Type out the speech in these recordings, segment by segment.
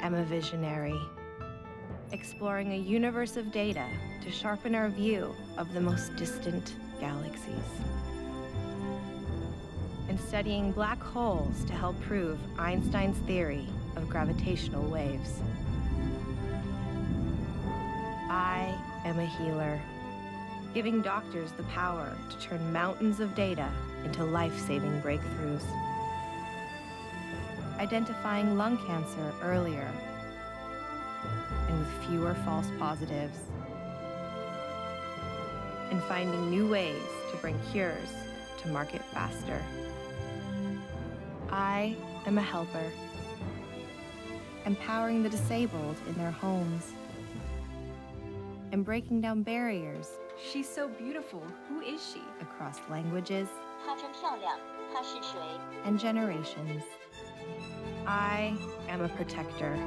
am a visionary, exploring a universe of data to sharpen our view of the most distant galaxies, and studying black holes to help prove Einstein's theory of gravitational waves. I am a healer, giving doctors the power to turn mountains of data into life-saving breakthroughs, identifying lung cancer earlier and with fewer false positives, and finding new ways to bring cures to market faster. I am a helper, empowering the disabled in their homes and breaking down barriers. She's so beautiful. Who is she? Across languages 她真漂亮，她是谁？ and generations. I am a protector,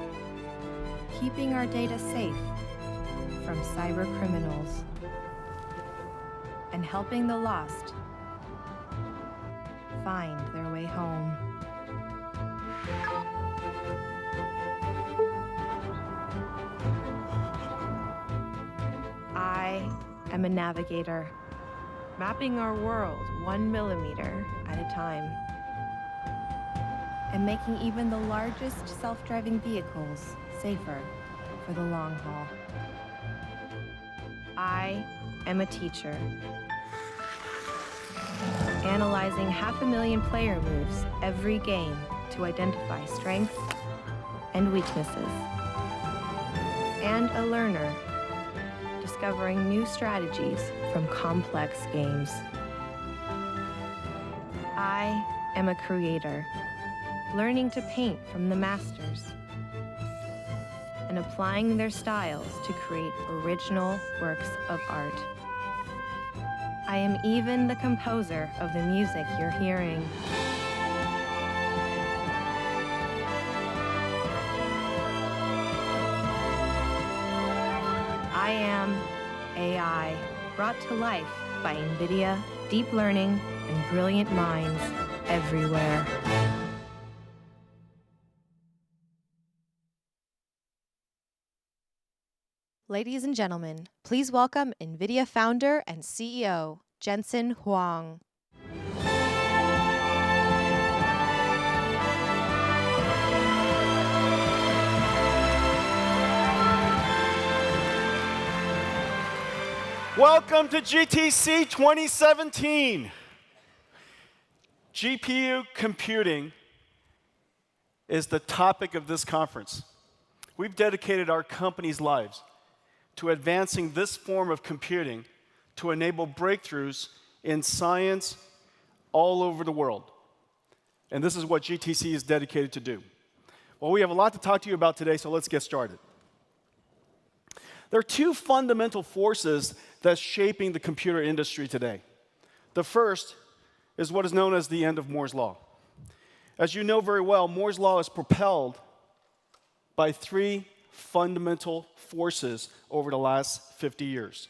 keeping our data safe from cyber criminals and helping the lost find their way home. I am a navigator, mapping our world 1 millimeter at a time, and making even the largest self-driving vehicles safer for the long haul. I am a teacher, analyzing 500,000 player moves every game to identify strengths and weaknesses, and a learner, discovering new strategies from complex games. I am a creator, learning to paint from the masters and applying their styles to create original works of art. I am even the composer of the music you're hearing. I am AI, brought to life by NVIDIA, deep learning, and brilliant minds everywhere. Ladies and gentlemen, please welcome NVIDIA founder and CEO, Jensen Huang. Welcome to GTC 2017. GPU computing is the topic of this conference. We've dedicated our company's lives to advancing this form of computing to enable breakthroughs in science all over the world. And this is what GTC is dedicated to do. Well, we have a lot to talk to you about today, so let's get started. There are two fundamental forces that's shaping the computer industry today. The first is what is known as the end of Moore's Law. As you know very well, Moore's Law is propelled by three fundamental forces over the last 50 years.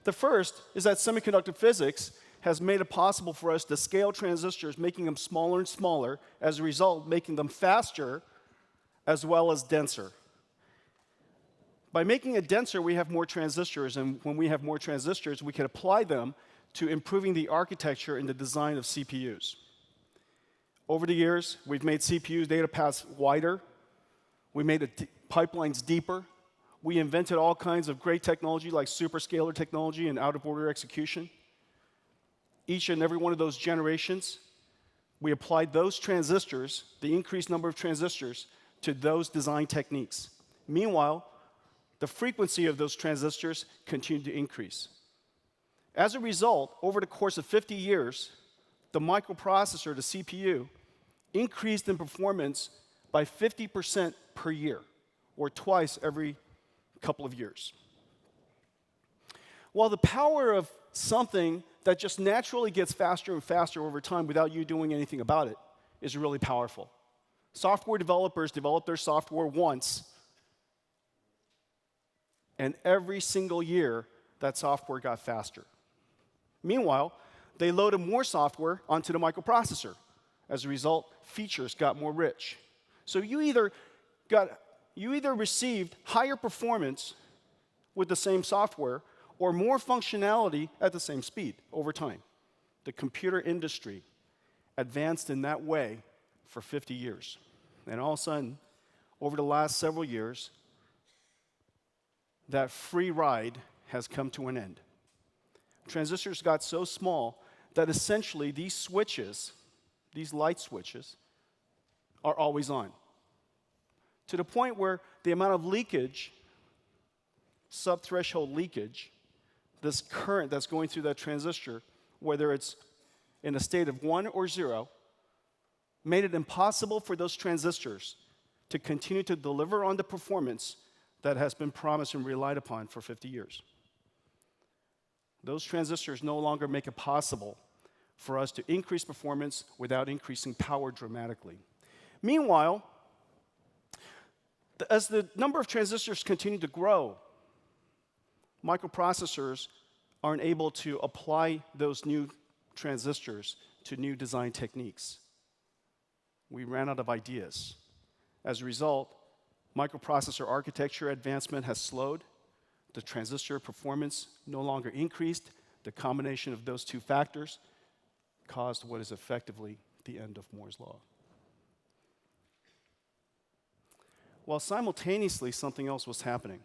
The first is that semiconductor physics has made it possible for us to scale transistors, making them smaller and smaller, as a result, making them faster as well as denser. By making it denser, we have more transistors, and when we have more transistors, we can apply them to improving the architecture and the design of CPUs. Over the years, we've made CPU data paths wider. We made the pipelines deeper. We invented all kinds of great technology like superscalar technology and out-of-order execution. Each and every one of those generations, we applied those transistors, the increased number of transistors, to those design techniques. Meanwhile, the frequency of those transistors continued to increase. As a result, over the course of 50 years, the microprocessor, the CPU, increased in performance by 50% per year, or twice every couple of years. While the power of something that just naturally gets faster and faster over time without you doing anything about it is really powerful. Software developers develop their software once, and every single year, that software got faster. Meanwhile, they loaded more software onto the microprocessor. As a result, features got more rich. So you either got you either received higher performance with the same software or more functionality at the same speed over time. The computer industry advanced in that way for 50 years. And all of a sudden, over the last several years, that free ride has come to an end. Transistors got so small that essentially these switches, these light switches, are always on. To the point where the amount of leakage, sub-threshold leakage, this current that's going through that transistor, whether it's in a state of 1 or 0, made it impossible for those transistors to continue to deliver on the performance that has been promised and relied upon for 50 years. Those transistors no longer make it possible for us to increase performance without increasing power dramatically. Meanwhile, as the number of transistors continue to grow, microprocessors aren't able to apply those new transistors to new design techniques. We ran out of ideas. As a result, microprocessor architecture advancement has slowed. The transistor performance no longer increased. The combination of those two factors caused what is effectively the end of Moore's Law. While simultaneously, something else was happening.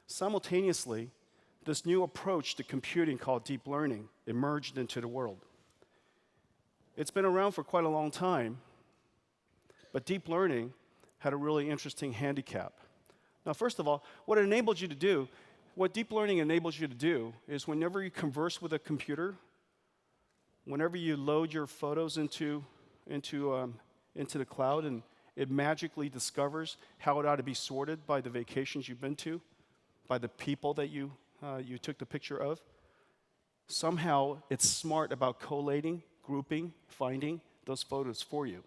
Simultaneously, this new approach to computing called deep learning emerged into the world. It's been around for quite a long time, but deep learning had a really interesting handicap. Now, first of all, what deep learning enables you to do is whenever you converse with a computer, whenever you load your photos into the cloud and it magically discovers how it ought to be sorted by the vacations you've been to, by the people that you took the picture of, somehow it's smart about collating, grouping, finding those photos for you.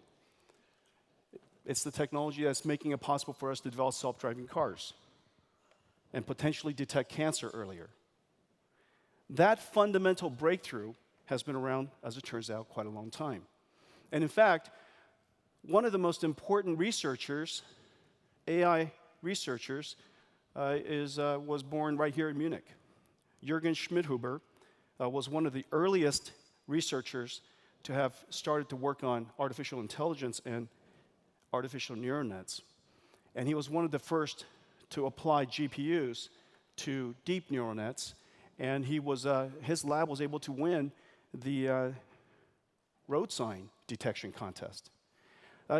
It's the technology that's making it possible for us to develop self-driving cars and potentially detect cancer earlier. That fundamental breakthrough has been around, as it turns out, quite a long time. And in fact, one of the most important researchers, AI researchers, was born right here in Munich. Jürgen Schmidhuber was one of the earliest researchers to have started to work on artificial intelligence and artificial neural nets. And he was one of the first to apply GPUs to deep neural nets. And his lab was able to win the road sign detection contest.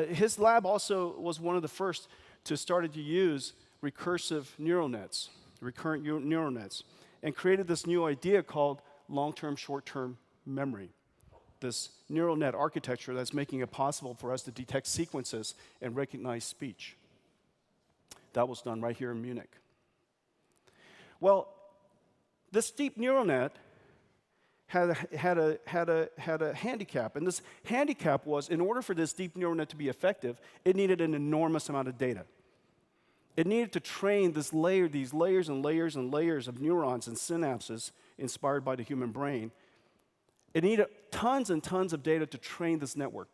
His lab also was one of the first to start to use recursive neural nets, recurrent neural nets, and created this new idea called long-term, short-term memory. This neural net architecture that's making it possible for us to detect sequences and recognize speech. That was done right here in Munich. Well, this deep neural net had a handicap, and this handicap was, in order for this deep neural net to be effective, it needed an enormous amount of data. It needed to train these layers and layers and layers of neurons and synapses inspired by the human brain. It needed tons and tons of data to train this network.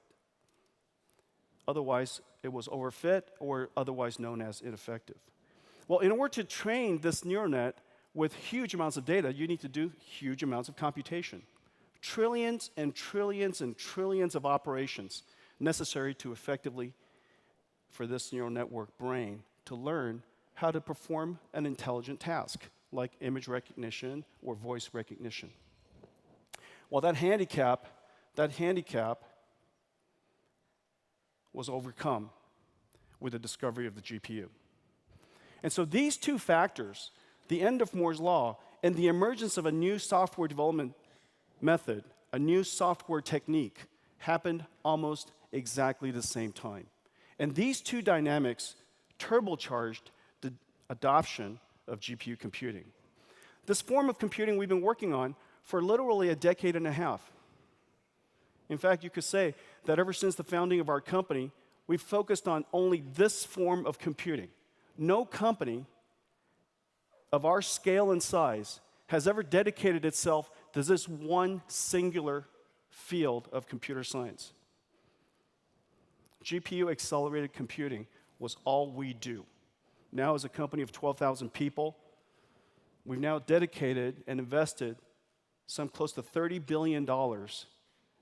Otherwise, it was overfit or otherwise known as ineffective. Well, in order to train this neural net with huge amounts of data, you need to do huge amounts of computation. Trillions and trillions and trillions of operations necessary to effectively, for this neural network brain, to learn how to perform an intelligent task, like image recognition or voice recognition. Well, that handicap was overcome with the discovery of the GPU. And so these two factors, the end of Moore's Law and the emergence of a new software development method, a new software technique, happened almost exactly the same time. And these two dynamics turbocharged the adoption of GPU computing. This form of computing we've been working on for literally a decade and a half. In fact, you could say that ever since the founding of our company, we've focused on only this form of computing. No company of our scale and size has ever dedicated itself to this one singular field of computer science. GPU accelerated computing was all we do. Now, as a company of 12,000 people, we've now dedicated and invested some close to $30 billion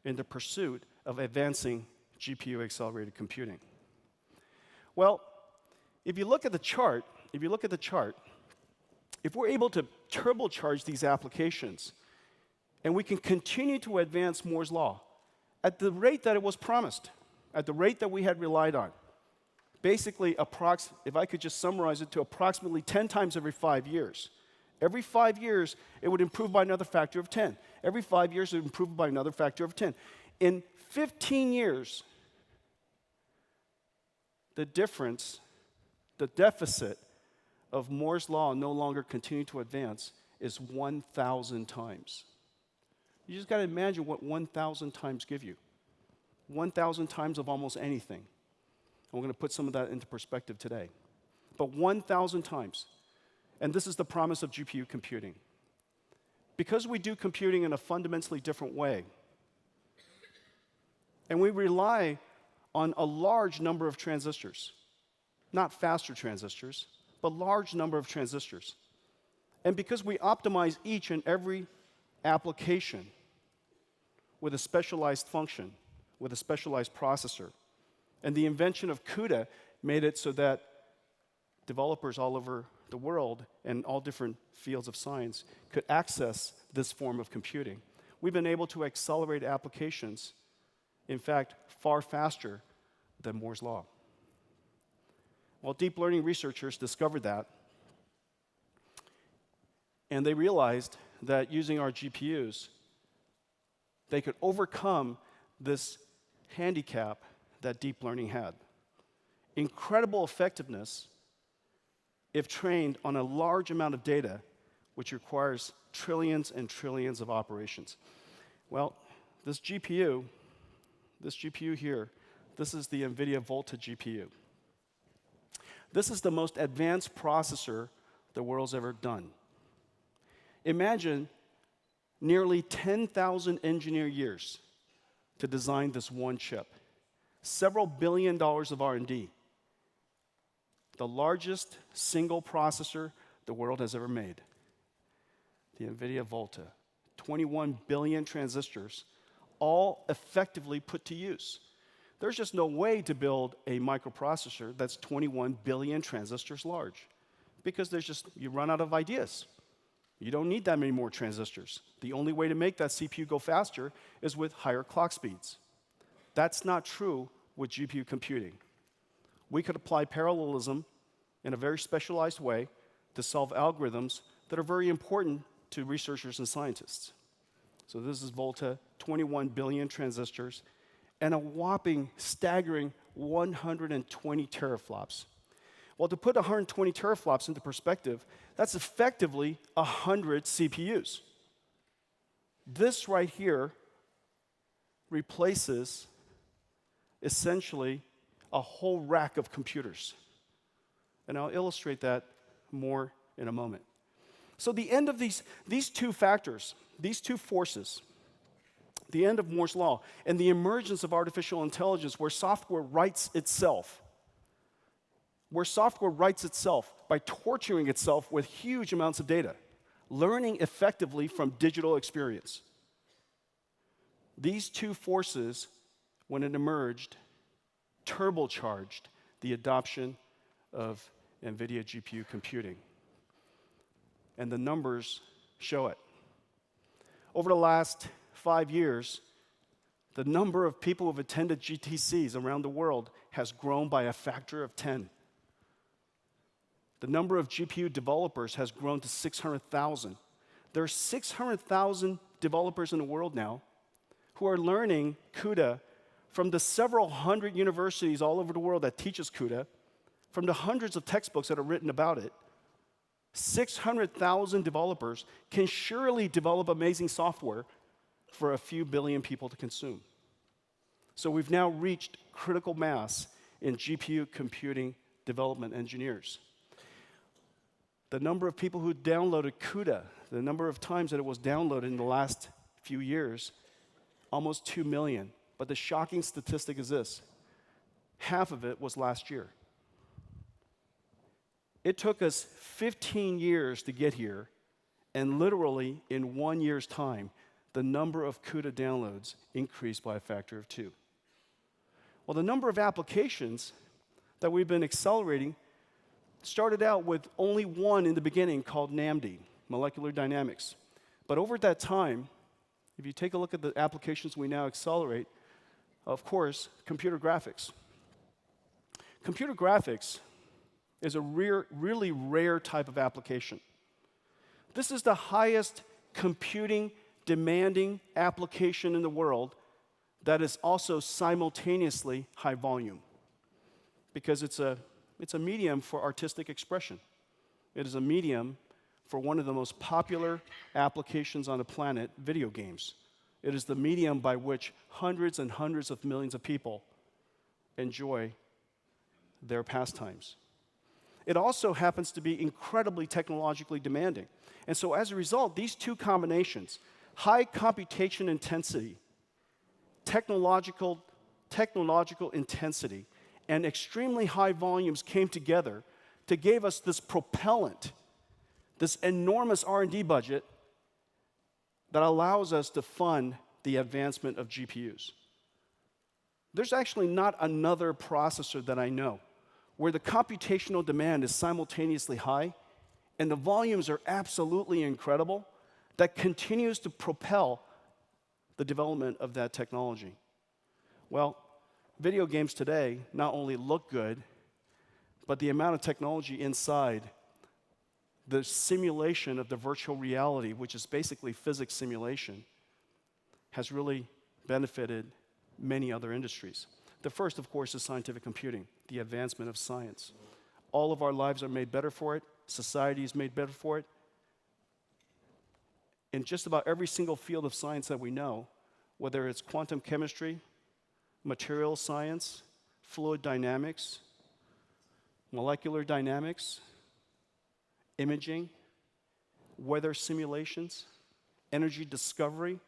in the pursuit of advancing GPU-accelerated computing. Well, if you look at the chart, if we're able to turbocharge these applications, and we can continue to advance Moore's Law at the rate that it was promised, at the rate that we had relied on, basically, if I could just summarize it to approximately 10 times every 5 years. Every 5 years, it would improve by another factor of 10. Every 5 years, it would improve by another factor of 10. In 15 years, the deficit of Moore's Law no longer continuing to advance is 1,000 times. You just got to imagine what 1,000 times give you. 1,000 times of almost anything. And we're going to put some of that into perspective today. But 1,000 times. And this is the promise of GPU computing. Because we do computing in a fundamentally different way, and we rely on a large number of transistors, not faster transistors, but large number of transistors. And because we optimize each and every application with a specialized function, with a specialized processor, and the invention of CUDA made it so that developers all over the world and all different fields of science could access this form of computing. We've been able to accelerate applications, in fact, far faster than Moore's Law. Well, deep learning researchers discovered that, and they realized that using our GPUs, they could overcome this handicap that deep learning had. Incredible effectiveness if trained on a large amount of data, which requires trillions and trillions of operations. Well, this GPU here, this is the NVIDIA Volta GPU. This is the most advanced processor the world's ever done. Imagine nearly 10,000 engineer years to design this one chip. Several $billion of R&D. The largest single processor the world has ever made. The NVIDIA Volta. 21 billion transistors, all effectively put to use. There's just no way to build a microprocessor that's 21 billion transistors large, because you run out of ideas. You don't need that many more transistors. The only way to make that CPU go faster is with higher clock speeds. That's not true with GPU computing. We could apply parallelism in a very specialized way to solve algorithms that are very important to researchers and scientists. So this is Volta, 21 billion transistors, and a whopping, staggering 120 teraflops. Well, to put 120 teraflops into perspective, that's effectively 100 CPUs. This right here replaces essentially a whole rack of computers. And I'll illustrate that more in a moment. So the end of these two factors, these two forces, the end of Moore's Law and the emergence of artificial intelligence, where software writes itself by torturing itself with huge amounts of data, learning effectively from digital experience. These two forces, when it emerged, turbocharged the adoption of NVIDIA GPU computing. And the numbers show it. Over the last 5 years, the number of people who have attended GTCs around the world has grown by a factor of 10. The number of GPU developers has grown to 600,000. There are 600,000 developers in the world now who are learning CUDA from the several hundred universities all over the world that teaches CUDA, from the hundreds of textbooks that are written about it. 600,000 developers can surely develop amazing software for a few billion people to consume. So we've now reached critical mass in GPU computing development engineers. The number of people who downloaded CUDA, the number of times that it was downloaded in the last few years, almost 2 million. But the shocking statistic is this: half of it was last year. It took us 15 years to get here, and literally in 1 year's time, the number of CUDA downloads increased by a factor of 2. Well, the number of applications that we've been accelerating started out with only one in the beginning called NAMD, molecular dynamics. But over that time, if you take a look at the applications we now accelerate, of course, computer graphics. Computer graphics is a really rare type of application. This is the highest computing demanding application in the world that is also simultaneously high volume, because it's a medium for artistic expression. It is a medium for one of the most popular applications on the planet, video games. It is the medium by which hundreds and hundreds of millions of people enjoy their pastimes. It also happens to be incredibly technologically demanding. And so as a result, these two combinations, high computation intensity, technological intensity, and extremely high volumes came together to give us this propellant, this enormous R&D budget that allows us to fund the advancement of GPUs. There's actually not another processor that I know where the computational demand is simultaneously high and the volumes are absolutely incredible that continues to propel the development of that technology. Well, video games today not only look good, but the amount of technology inside, the simulation of the virtual reality, which is basically physics simulation, has really benefited many other industries. The first, of course, is scientific computing, the advancement of science. All of our lives are made better for it. Society is made better for it. In just about every single field of science that we know, whether it's quantum chemistry, material science, fluid dynamics, molecular dynamics, imaging, weather simulations, energy discovery,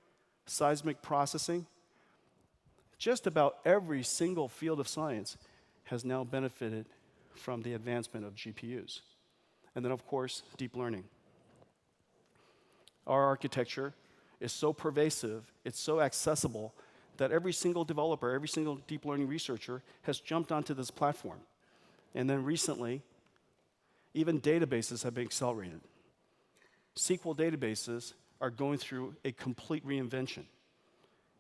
seismic processing, just about every single field of science has now benefited from the advancement of GPUs. And then, of course, deep learning. Our architecture is so pervasive, it's so accessible, that every single developer, every single deep learning researcher has jumped onto this platform. And then recently, even databases have been accelerated. SQL databases are going through a complete reinvention.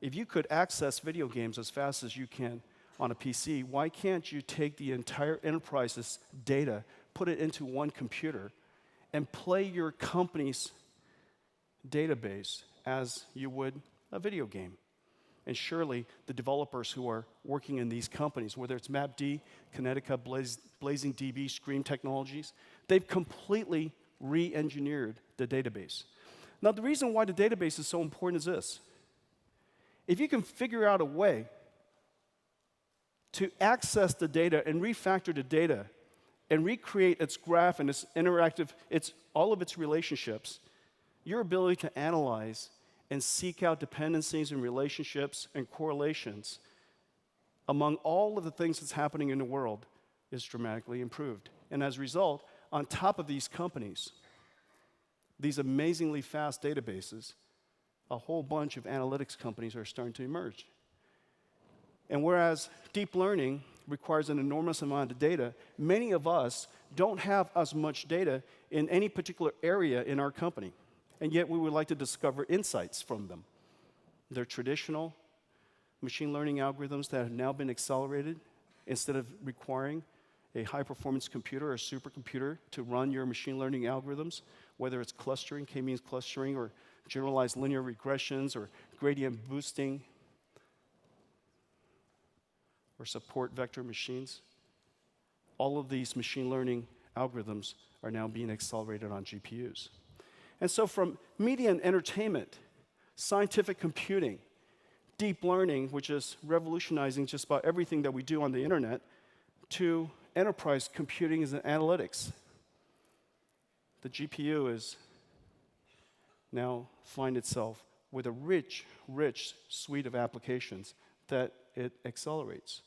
If you could access video games as fast as you can on a PC, why can't you take the entire enterprise's data, put it into one computer, and play your company's database as you would a video game? And surely the developers who are working in these companies, whether it's MapD, Kinetica, Blazing DB, Scream Technologies, they've completely re-engineered the database. Now, the reason why the database is so important is this. If you can figure out a way to access the data and refactor the data and recreate its graph and its interactive, all of its relationships, your ability to analyze and seek out dependencies and relationships and correlations among all of the things that's happening in the world is dramatically improved. And as a result, on top of these companies, these amazingly fast databases, a whole bunch of analytics companies are starting to emerge. And whereas deep learning requires an enormous amount of data, many of us don't have as much data in any particular area in our company. And yet we would like to discover insights from them. They're traditional machine learning algorithms that have now been accelerated. Instead of requiring a high-performance computer or supercomputer to run your machine learning algorithms, whether it's clustering, k-means clustering, or generalized linear regressions, or gradient boosting, or support vector machines, all of these machine learning algorithms are now being accelerated on GPUs. And so from media and entertainment, scientific computing, deep learning, which is revolutionizing just about everything that we do on the internet, to enterprise computing and analytics, the GPU is now find itself with a rich suite of applications that it accelerates.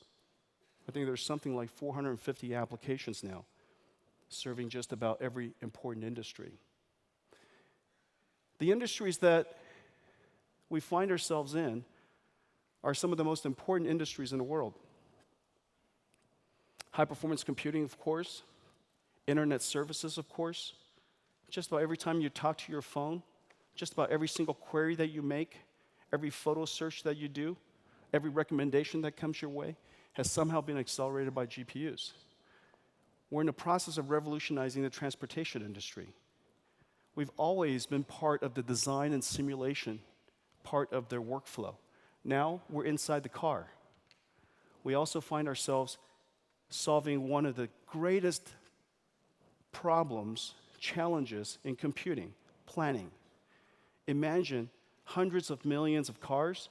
I think there's something like 450 applications now serving just about every important industry. The industries that we find ourselves in are some of the most important industries in the world. High-performance computing, of course. Internet services, of course. Just about every time you talk to your phone, just about every single query that you make, every photo search that you do, every recommendation that comes your way has somehow been accelerated by GPUs. We're in the process of revolutionizing the transportation industry. We've always been part of the design and simulation part of their workflow. Now we're inside the car. We also find ourselves solving one of the greatest problems, challenges in computing, planning. Imagine hundreds of millions of cars,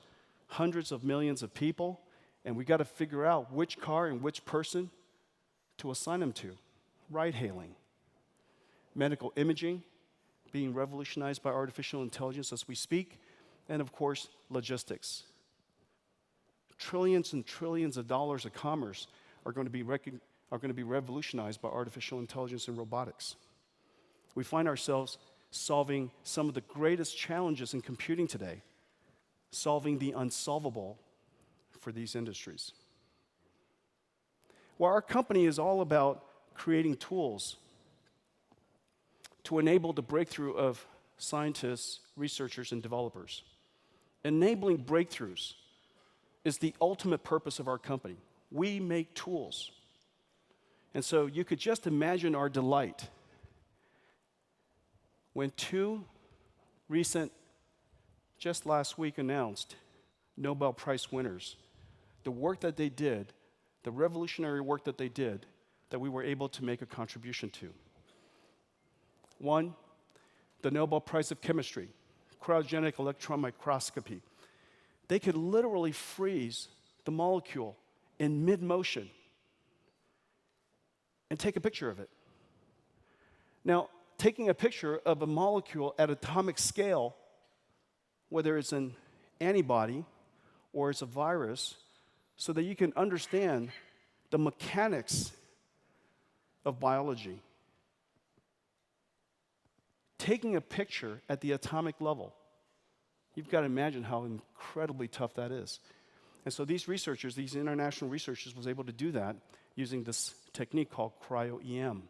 hundreds of millions of people, and we got to figure out which car and which person to assign them to. Ride-hailing. Medical imaging being revolutionized by artificial intelligence as we speak, and of course, logistics. Trillions and trillions of dollars of commerce are going to be revolutionized by artificial intelligence and robotics. We find ourselves solving some of the greatest challenges in computing today, solving the unsolvable for these industries. Well, our company is all about creating tools to enable the breakthrough of scientists, researchers, and developers. Enabling breakthroughs is the ultimate purpose of our company. We make tools. And so you could just imagine our delight when two recent, just last week announced, Nobel Prize winners, the work that they did, the revolutionary work that they did, that we were able to make a contribution to. One, the Nobel Prize of Chemistry, cryogenic electron microscopy. They could literally freeze the molecule in mid-motion and take a picture of it. Now, taking a picture of a molecule at atomic scale, whether it's an antibody or it's a virus, so that you can understand the mechanics of biology. Taking a picture at the atomic level, you've got to imagine how incredibly tough that is. And so these researchers, these international researchers, was able to do that using this technique called cryo-EM.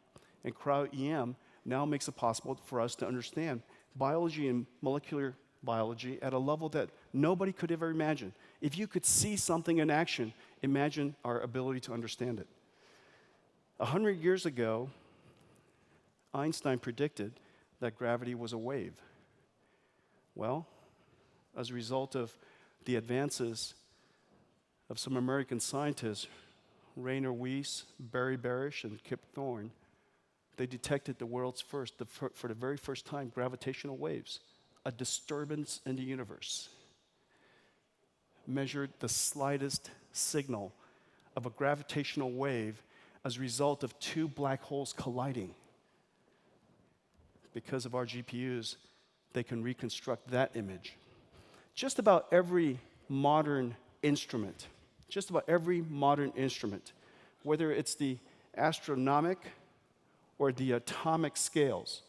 And cryo-EM now makes it possible for us to understand biology and molecular biology at a level that nobody could ever imagine. If you could see something in action, imagine our ability to understand it. 100 years ago, Einstein predicted that gravity was a wave. Well, as a result of the advances of some American scientists, Rainer Weiss, Barry Barish, and Kip Thorne, they detected the world's first, for the very first time, gravitational waves, a disturbance in the universe. Measured the slightest signal of a gravitational wave as a result of two black holes colliding. Because of our GPUs, they can reconstruct that image. Just about every modern instrument, whether it's the astronomic or the atomic scales,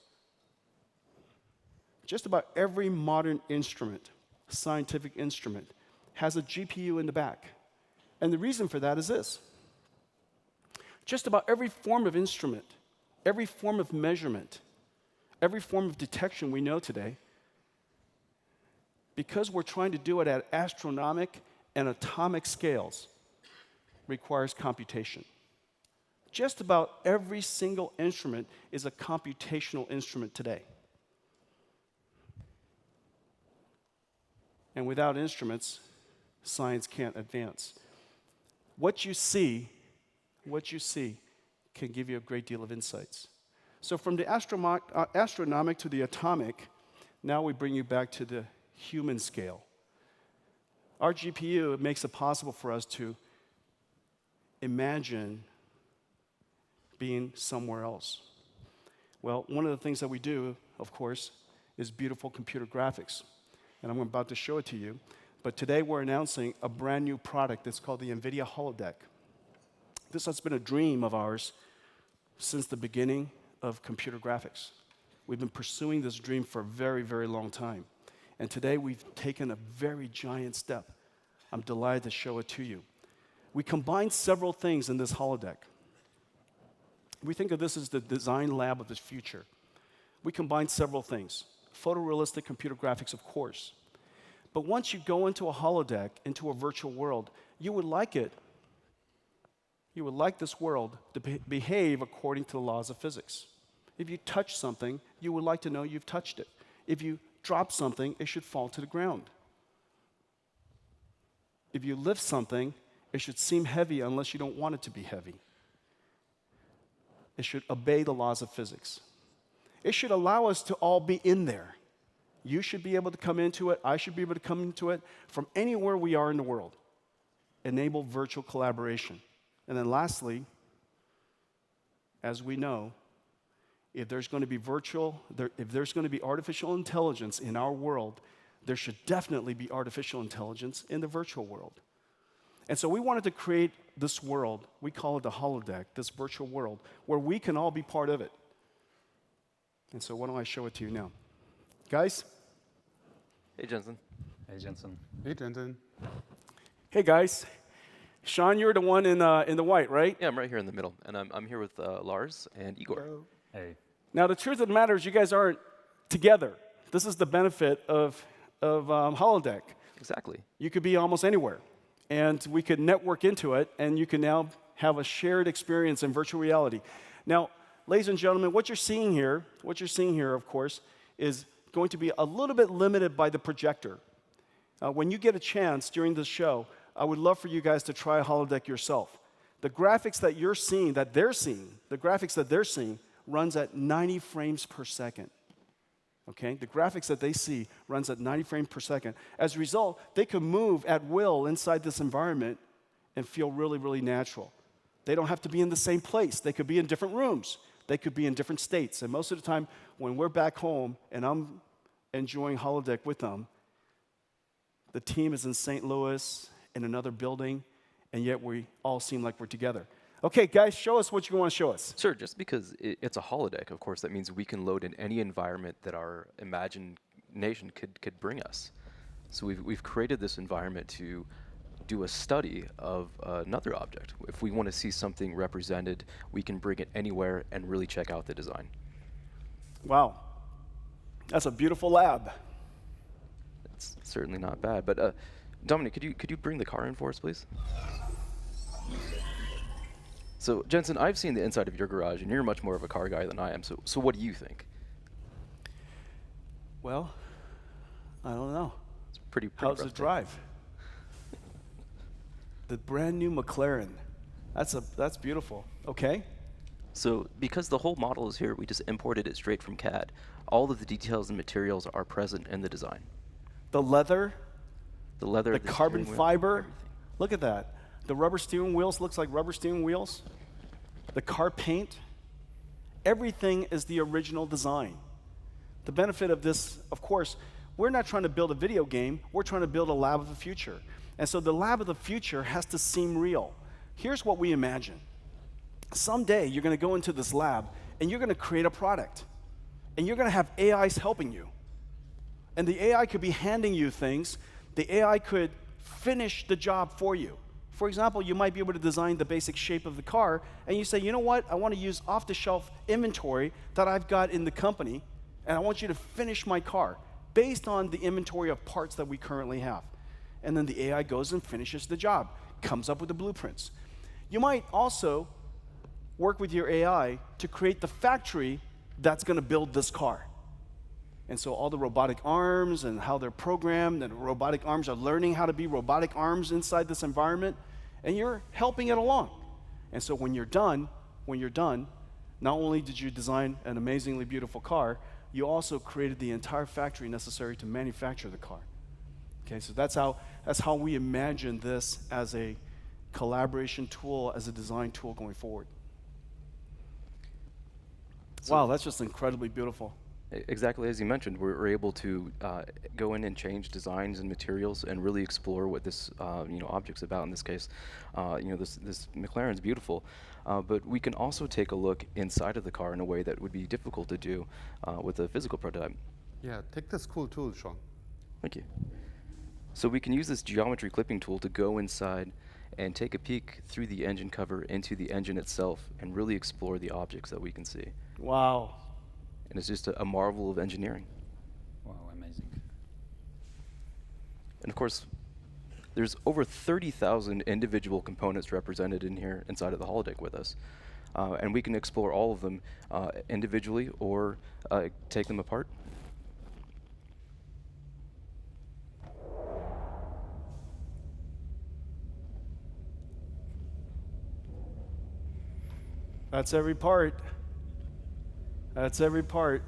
just about every modern instrument, scientific instrument, has a GPU in the back. And the reason for that is this. Just about every form of instrument, every form of measurement, every form of detection we know today, because we're trying to do it at astronomic and atomic scales, requires computation. Just about every single instrument is a computational instrument today. And without instruments, science can't advance. What you see can give you a great deal of insights. So from the astronomic to the atomic, now we bring you back to the human scale. Our GPU makes it possible for us to imagine being somewhere else. Well, one of the things that we do, of course, is beautiful computer graphics. And I'm about to show it to you. But today we're announcing a brand new product that's called the NVIDIA holodeck. This has been a dream of ours since the beginning of computer graphics. We've been pursuing this dream for a very, very long time. And today we've taken a very giant step. I'm delighted to show it to you. We combined several things in this holodeck. We think of this as the design lab of the future. We combined several things. Photorealistic computer graphics, of course. But once you go into a holodeck, into a virtual world, you would like this world to behave according to the laws of physics. If you touch something, you would like to know you've touched it. If you drop something, it should fall to the ground. If you lift something, it should seem heavy unless you don't want it to be heavy. It should obey the laws of physics. It should allow us to all be in there. You should be able to come into it. I should be able to come into it from anywhere we are in the world. Enable virtual collaboration. And then lastly, as we know, if there's going to be artificial intelligence in our world, there should definitely be artificial intelligence in the virtual world. And so we wanted to create this world, we call it the holodeck, this virtual world, where we can all be part of it. And so why don't I show it to you now? Guys? Hey, Jensen. Hey, Jensen. Hey, Jensen. Hey, guys. Sean, you're the one in the white, right? Yeah, I'm right here in the middle, and I'm here with Lars and Igor. Hello. Hey. Now, the truth of the matter is you guys aren't together. This is the benefit of holodeck. Exactly. You could be almost anywhere, and we could network into it, and you can now have a shared experience in virtual reality. Now, ladies and gentlemen, what you're seeing here, of course, is going to be a little bit limited by the projector. When you get a chance during this show, I would love for you guys to try a holodeck yourself. The graphics that you're seeing, the graphics that they're seeing, runs at 90 frames per second. Okay? The graphics that they see runs at 90 frames per second. As a result, they can move at will inside this environment and feel really, really natural. They don't have to be in the same place. They could be in different rooms. They could be in different states. And most of the time, when we're back home and I'm enjoying holodeck with them, the team is in St. Louis, in another building, and yet we all seem like we're together. Okay, guys, show us what you want to show us. Sure, just because it's a holodeck, of course, that means we can load in any environment that our imagination could bring us. So we've created this environment to do a study of another object. If we want to see something represented, we can bring it anywhere and really check out the design. Wow. That's a beautiful lab. It's certainly not bad, but Dominic, could you bring the car in for us, please? So, Jensen, I've seen the inside of your garage, and you're much more of a car guy than I am. So what do you think? Well, I don't know. It's pretty How's rough it drive? The brand new McLaren. That's beautiful. Okay. So, because the whole model is here, we just imported it straight from CAD. All of the details and materials are present in the design. The leather, The carbon steering wheel, fiber. everything. Look at that. The rubber steering wheels looks like rubber steering wheels. The car paint. Everything is the original design. The benefit of this, of course, we're not trying to build a video game. We're trying to build a lab of the future. And so the lab of the future has to seem real. Here's what we imagine. Someday you're going to go into this lab and you're going to create a product. And you're going to have AIs helping you. And the AI could be handing you things. The AI could finish the job for you. For example, you might be able to design the basic shape of the car, and you say, you know what, I want to use off-the-shelf inventory that I've got in the company, and I want you to finish my car based on the inventory of parts that we currently have. And then the AI goes and finishes the job, comes up with the blueprints. You might also work with your AI to create the factory that's going to build this car. And so all the robotic arms and how they're programmed, and robotic arms are learning how to be robotic arms inside this environment, and you're helping it along. And so when you're done, not only did you design an amazingly beautiful car, you also created the entire factory necessary to manufacture the car. Okay, so that's how we imagine this as a collaboration tool, as a design tool going forward. So Wow, that's just incredibly beautiful. Exactly as you mentioned, we're able to go in and change designs and materials and really explore what this object's about. In this case, this McLaren's beautiful, but we can also take a look inside of the car in a way that would be difficult to do with a physical prototype. Yeah, take this cool tool, Sean. Thank you. So we can use this geometry clipping tool to go inside and take a peek through the engine cover into the engine itself and really explore the objects that we can see. Wow. And it's just a marvel of engineering. Wow, amazing. And of course, there's over 30,000 individual components represented in here inside of the holodeck with us. And we can explore all of them individually or take them apart. That's every part. That's every part.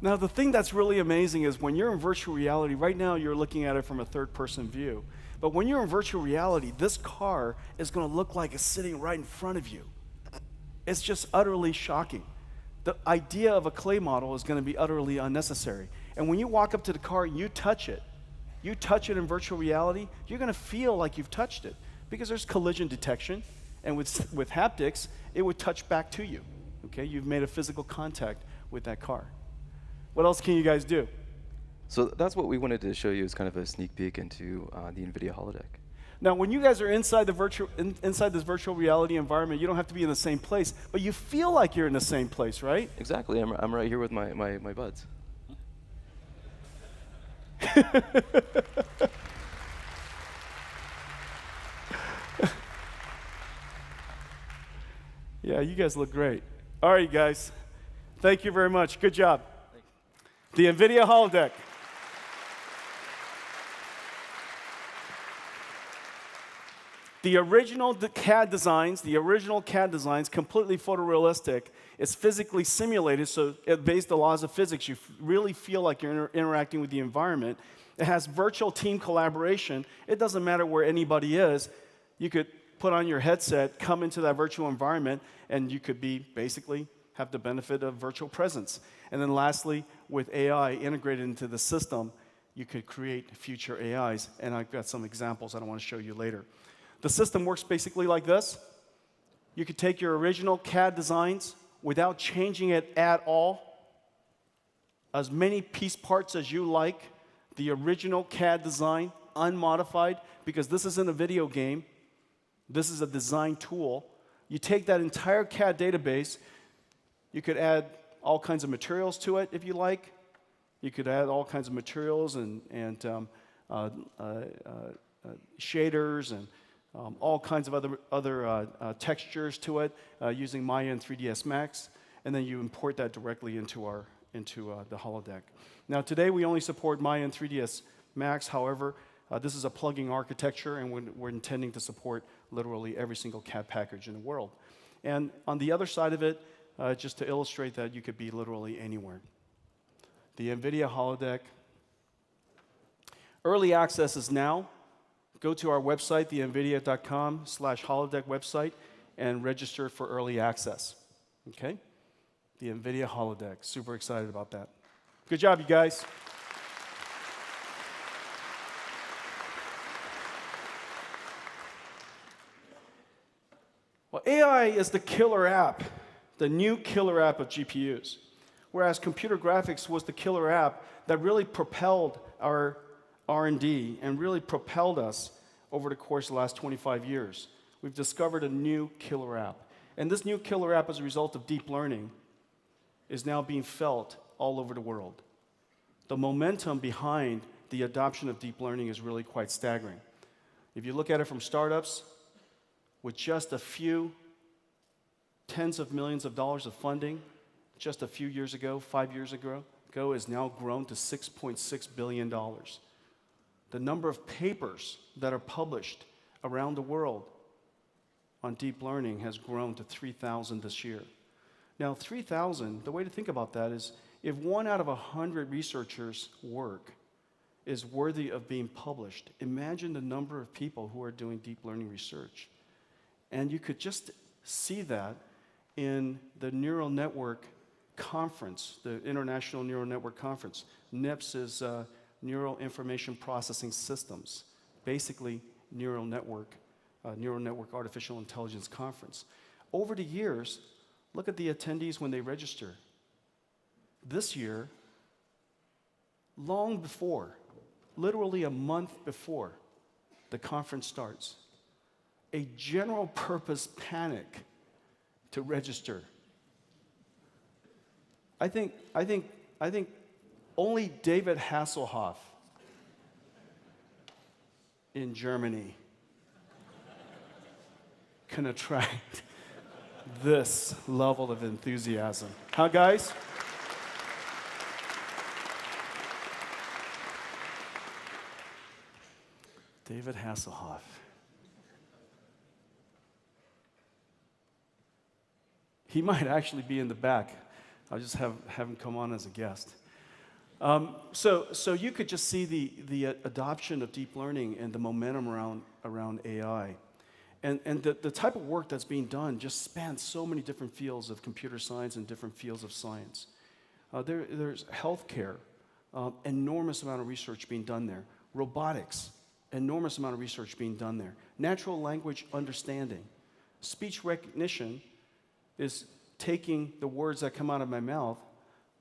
Now, the thing that's really amazing is when you're in virtual reality, right now you're looking at it from a third-person view. But when you're in virtual reality, this car is going to look like it's sitting right in front of you. It's just utterly shocking. The idea of a clay model is going to be utterly unnecessary. And when you walk up to the car and you touch it in virtual reality, you're going to feel like you've touched it because there's collision detection. And with haptics, it would touch back to you. Okay, you've made a physical contact with that car. What else can you guys do? So that's what we wanted to show you as kind of a sneak peek into the NVIDIA holodeck. Now, when you guys are inside inside this virtual reality environment, you don't have to be in the same place, but you feel like you're in the same place, right? Exactly. I'm right here with my buds. Yeah, you guys look great. All right, guys. Thank you very much. Good job. The NVIDIA holodeck. The original CAD designs, completely photorealistic. It's physically simulated, so it based the laws of physics. You really feel like you're interacting with the environment. It has virtual team collaboration. It doesn't matter where anybody is. You could put on your headset, come into that virtual environment, and you could basically have the benefit of virtual presence. And then lastly, with AI integrated into the system, you could create future AIs. And I've got some examples that I want to show you later. The system works basically like this. You could take your original CAD designs without changing it at all, as many piece parts as you like, the original CAD design, unmodified, because this isn't a video game. This is a design tool. You take that entire CAD database, you could add all kinds of materials to it if you like. You could add all kinds of materials and shaders and all kinds of other textures to it using Maya and 3ds Max, and then you import that directly into the holodeck. Now today we only support Maya and 3ds Max. However, this is a plugging architecture, and we're intending to support literally every single CAD package in the world. And on the other side of it, just to illustrate that you could be literally anywhere. The NVIDIA holodeck. Early access is now. Go to our website, thenvidia.com/holodeck website, and register for early access. Okay? The NVIDIA holodeck. Super excited about that. Good job, you guys. Well, AI is the killer app, the new killer app of GPUs, whereas computer graphics was the killer app that really propelled our R&D and really propelled us over the course of the last 25 years. We've discovered a new killer app. And this new killer app, as a result of deep learning, is now being felt all over the world. The momentum behind the adoption of deep learning is really quite staggering. If you look at it from startups, with just a few tens of millions of dollars of funding, just a few years ago, 5 years ago, has now grown to $6.6 billion. The number of papers that are published around the world on deep learning has grown to 3,000 this year. Now, 3,000, the way to think about that is if 1 out of 100 researchers' work is worthy of being published. Imagine the number of people who are doing deep learning research. And you could just see that in the neural network conference, the International Neural Network Conference. NIPS is Neural Information Processing Systems, basically neural network artificial intelligence conference. Over the years, look at the attendees when they register. This year, long before, literally a month before the conference starts, a general purpose panic to register. I think only David Hasselhoff in Germany can attract this level of enthusiasm. Huh, guys? David Hasselhoff. He might actually be in the back. I'll just have him come on as a guest. So you could just see the adoption of deep learning and the momentum around AI. And the type of work that's being done just spans so many different fields of computer science and different fields of science. There's healthcare, enormous amount of research being done there. Robotics, enormous amount of research being done there. Natural language understanding. Speech recognition is taking the words that come out of my mouth,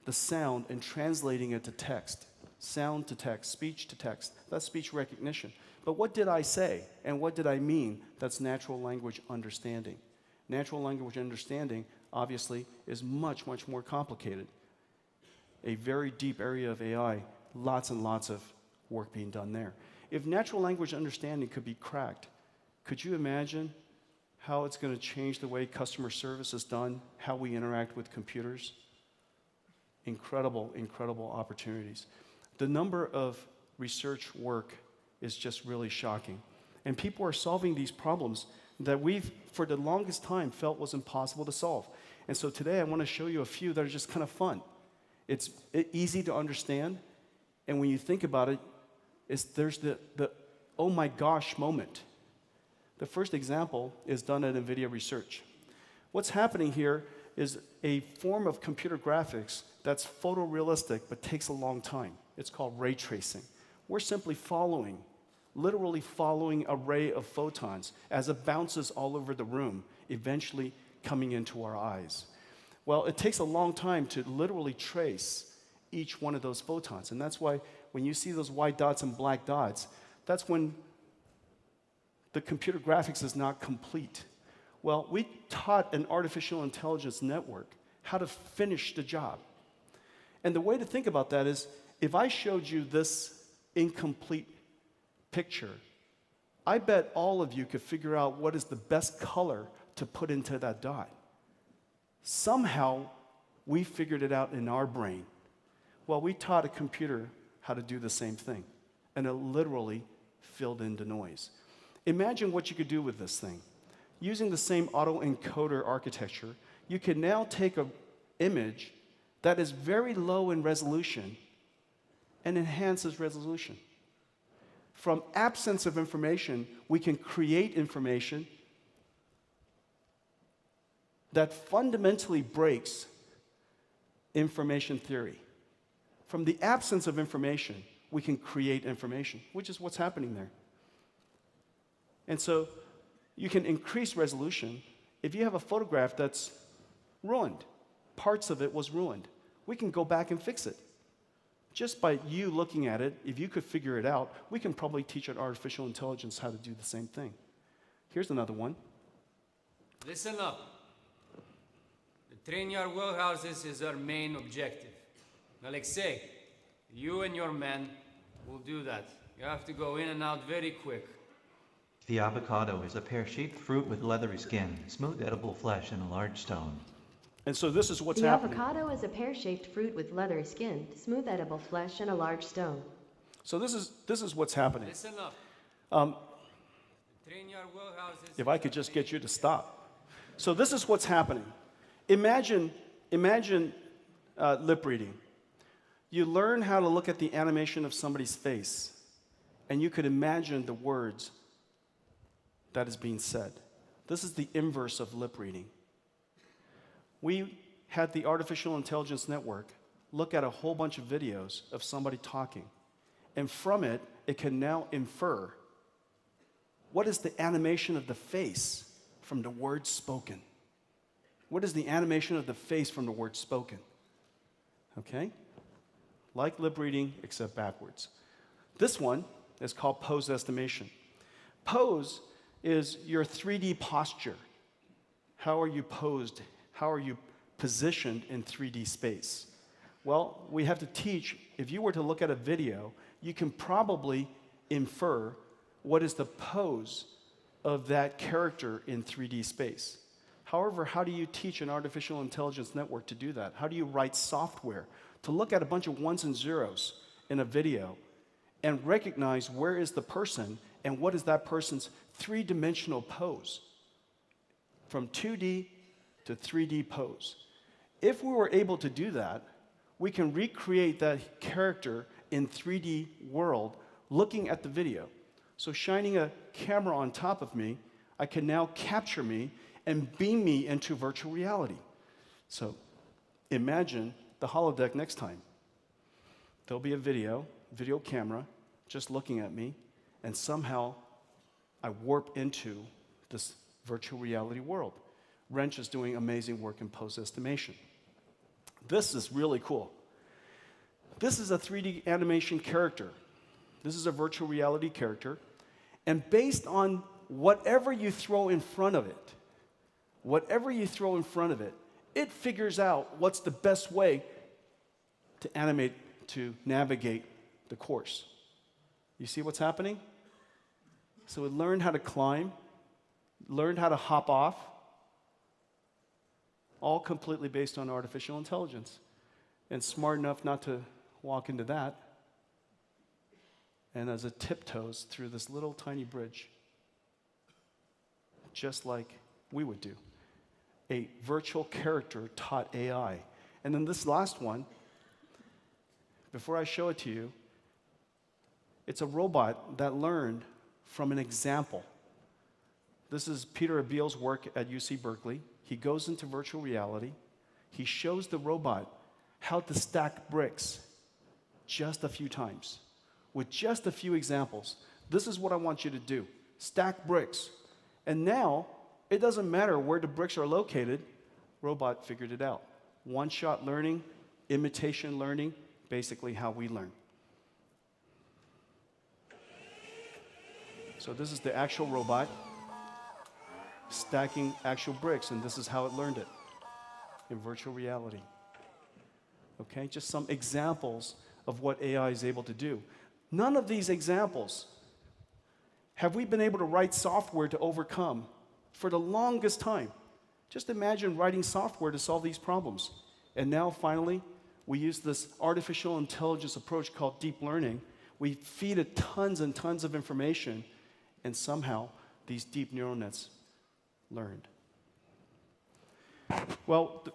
the sound, and translating it to text. Sound to text, speech to text. That's speech recognition. But what did I say and what did I mean? That's natural language understanding. Natural language understanding, obviously, is much, much more complicated. A very deep area of AI, lots and lots of work being done there. If natural language understanding could be cracked, could you imagine how it's going to change the way customer service is done, how we interact with computers? Incredible, incredible opportunities. The number of research work is just really shocking. And people are solving these problems that we've, for the longest time, felt was impossible to solve. And so today I want to show you a few that are just kind of fun. It's easy to understand, and when you think about it, there's the oh my gosh moment. The first example is done at NVIDIA Research. What's happening here is a form of computer graphics that's photorealistic but takes a long time. It's called ray tracing. We're simply literally following a ray of photons as it bounces all over the room, eventually coming into our eyes. Well, it takes a long time to literally trace each one of those photons, and that's why when you see those white dots and black dots, that's when the computer graphics is not complete. Well, we taught an artificial intelligence network how to finish the job. And the way to think about that is, if I showed you this incomplete picture, I bet all of you could figure out what is the best color to put into that dot. Somehow, we figured it out in our brain. Well, we taught a computer how to do the same thing, and it literally filled in the noise. Imagine what you could do with this thing. Using the same autoencoder architecture, you can now take an image that is very low in resolution and enhances resolution. From absence of information, we can create information that fundamentally breaks information theory. From the absence of information, we can create information, which is what's happening there. And so you can increase resolution. If you have a photograph that's ruined, parts of it was ruined, we can go back and fix it. Just by you looking at it, if you could figure it out, we can probably teach an artificial intelligence how to do the same thing. Here's another one. Listen up. The train-yard warehouses is our main objective. Alexei, you and your men will do that. You have to go in and out very quick. The avocado is a pear-shaped fruit with leathery skin, smooth edible flesh, and a large stone. And so this is what's The happening. avocado is a pear-shaped fruit with leathery skin, smooth edible flesh, and a large stone. So this is what's happening. Listen up. The train-yard warehouses If I could just get you to stop. So this is what's happening. Imagine lip reading. You learn how to look at the animation of somebody's face, and you could imagine the words that is being said. This is the inverse of lip reading. We had the artificial intelligence network look at a whole bunch of videos of somebody talking, and from it, it can now infer what is the animation of the face from the words spoken. What is the animation of the face from the words spoken? Okay? Like lip reading, except backwards. This one is called pose estimation. Pose is your 3D posture. How are you posed? How are you positioned in 3D space? Well, we have to teach, if you were to look at a video, you can probably infer what is the pose of that character in 3D space. However, how do you teach an artificial intelligence network to do that? How do you write software to look at a bunch of ones and zeros in a video and recognize where is the person and what is that person's three-dimensional pose from 2D to 3D pose? If we were able to do that, we can recreate that character in 3D world looking at the video. So shining a camera on top of me, I can now capture me and beam me into virtual reality. So imagine the holodeck next time. There'll be a video camera, just looking at me, and somehow I warp into this virtual reality world. Wrench is doing amazing work in pose estimation. This is really cool. This is a 3D animation character. This is a virtual reality character. And based on whatever you throw in front of it, it figures out what's the best way to animate, to navigate the course. You see what's happening? So it learned how to climb, learned how to hop off, all completely based on artificial intelligence. And smart enough not to walk into that. And as it tiptoes through this little tiny bridge, just like we would do. A virtual character taught AI. And then this last one, before I show it to you, it's a robot that learned from an example. This is Peter Abiel's work at UC Berkeley. He goes into virtual reality. He shows the robot how to stack bricks just a few times. With just a few examples. This is what I want you to do. Stack bricks. And now, it doesn't matter where the bricks are located. Robot figured it out. One-shot learning, imitation learning, basically how we learn. So this is the actual robot stacking actual bricks, and this is how it learned it in virtual reality. Okay, just some examples of what AI is able to do. None of these examples have we been able to write software to overcome for the longest time. Just imagine writing software to solve these problems. And now, finally, we use this artificial intelligence approach called deep learning. We feed it tons and tons of information, and somehow these deep neural nets learned. Well,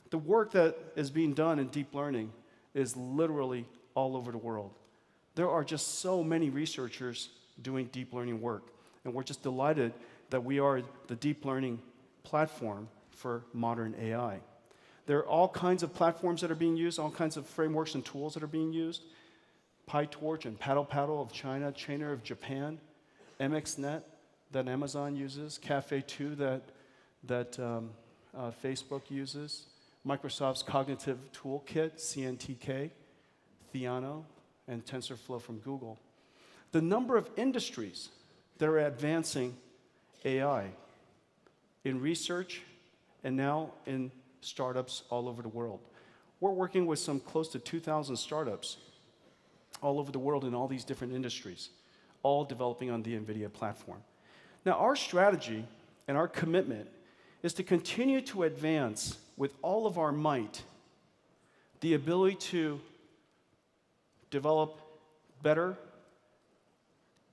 the work that is being done in deep learning is literally all over the world. There are just so many researchers doing deep learning work, and we're just delighted that we are the deep learning platform for modern AI. There are all kinds of platforms that are being used, all kinds of frameworks and tools that are being used. PyTorch and Paddle of China, Chainer of Japan, MXNet that Amazon uses, Cafe2 that Facebook uses, Microsoft's Cognitive Toolkit, CNTK, Theano, and TensorFlow from Google. The number of industries that are advancing AI in research and now in startups all over the world. We're working with some close to 2,000 startups all over the world in all these different industries, all developing on the NVIDIA platform. Now, our strategy and our commitment is to continue to advance with all of our might the ability to develop better,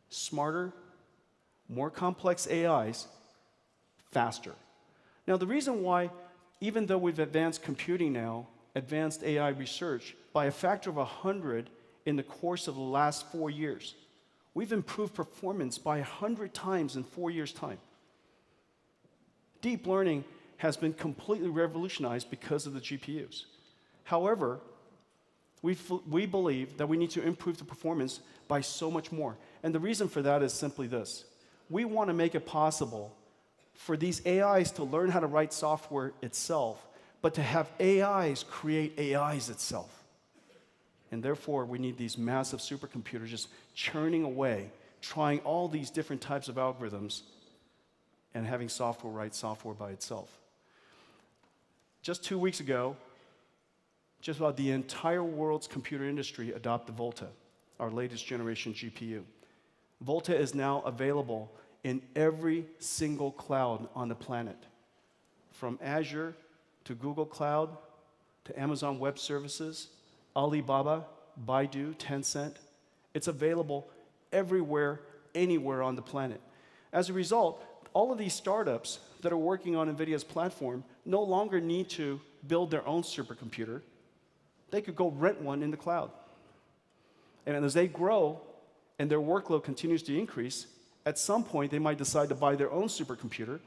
smarter, more complex AIs faster. Now, the reason why, even though we've advanced computing now, advanced AI research, by a factor of 100 in the course of the last 4 years. We've improved performance by 100 times in 4 years' time. Deep learning has been completely revolutionized because of the GPUs. However, we believe that we need to improve the performance by so much more. And the reason for that is simply this. We want to make it possible for these AIs to learn how to write software itself, but to have AIs create AIs itself. And therefore, we need these massive supercomputers just churning away, trying all these different types of algorithms, and having software write software by itself. Just 2 weeks ago, just about the entire world's computer industry adopted Volta, our latest generation GPU. Volta is now available in every single cloud on the planet, from Azure to Google Cloud to Amazon Web Services, Alibaba, Baidu, Tencent. It's available everywhere, anywhere on the planet. As a result, all of these startups that are working on NVIDIA's platform no longer need to build their own supercomputer. They could go rent one in the cloud. And as they grow and their workload continues to increase, at some point they might decide to buy their own supercomputer,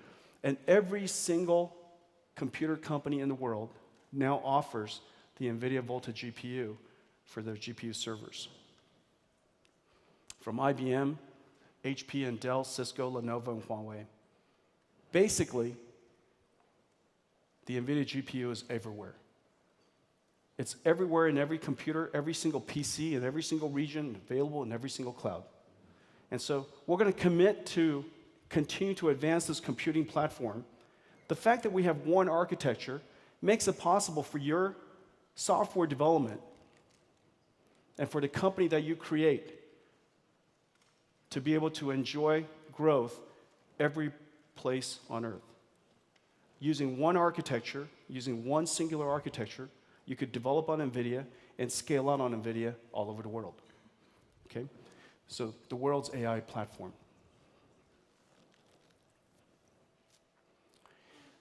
and every single computer company in the world now offers the NVIDIA Volta GPU for their GPU servers. From IBM, HP and Dell, Cisco, Lenovo, and Huawei. Basically, the NVIDIA GPU is everywhere. It's everywhere in every computer, every single PC, in every single region, available in every single cloud. And so we're going to commit to continue to advance this computing platform. The fact that we have one architecture makes it possible for your software development and for the company that you create to be able to enjoy growth every place on earth. Using one architecture, using one singular architecture, you could develop on NVIDIA and scale out on NVIDIA all over the world. Okay? So the world's AI platform.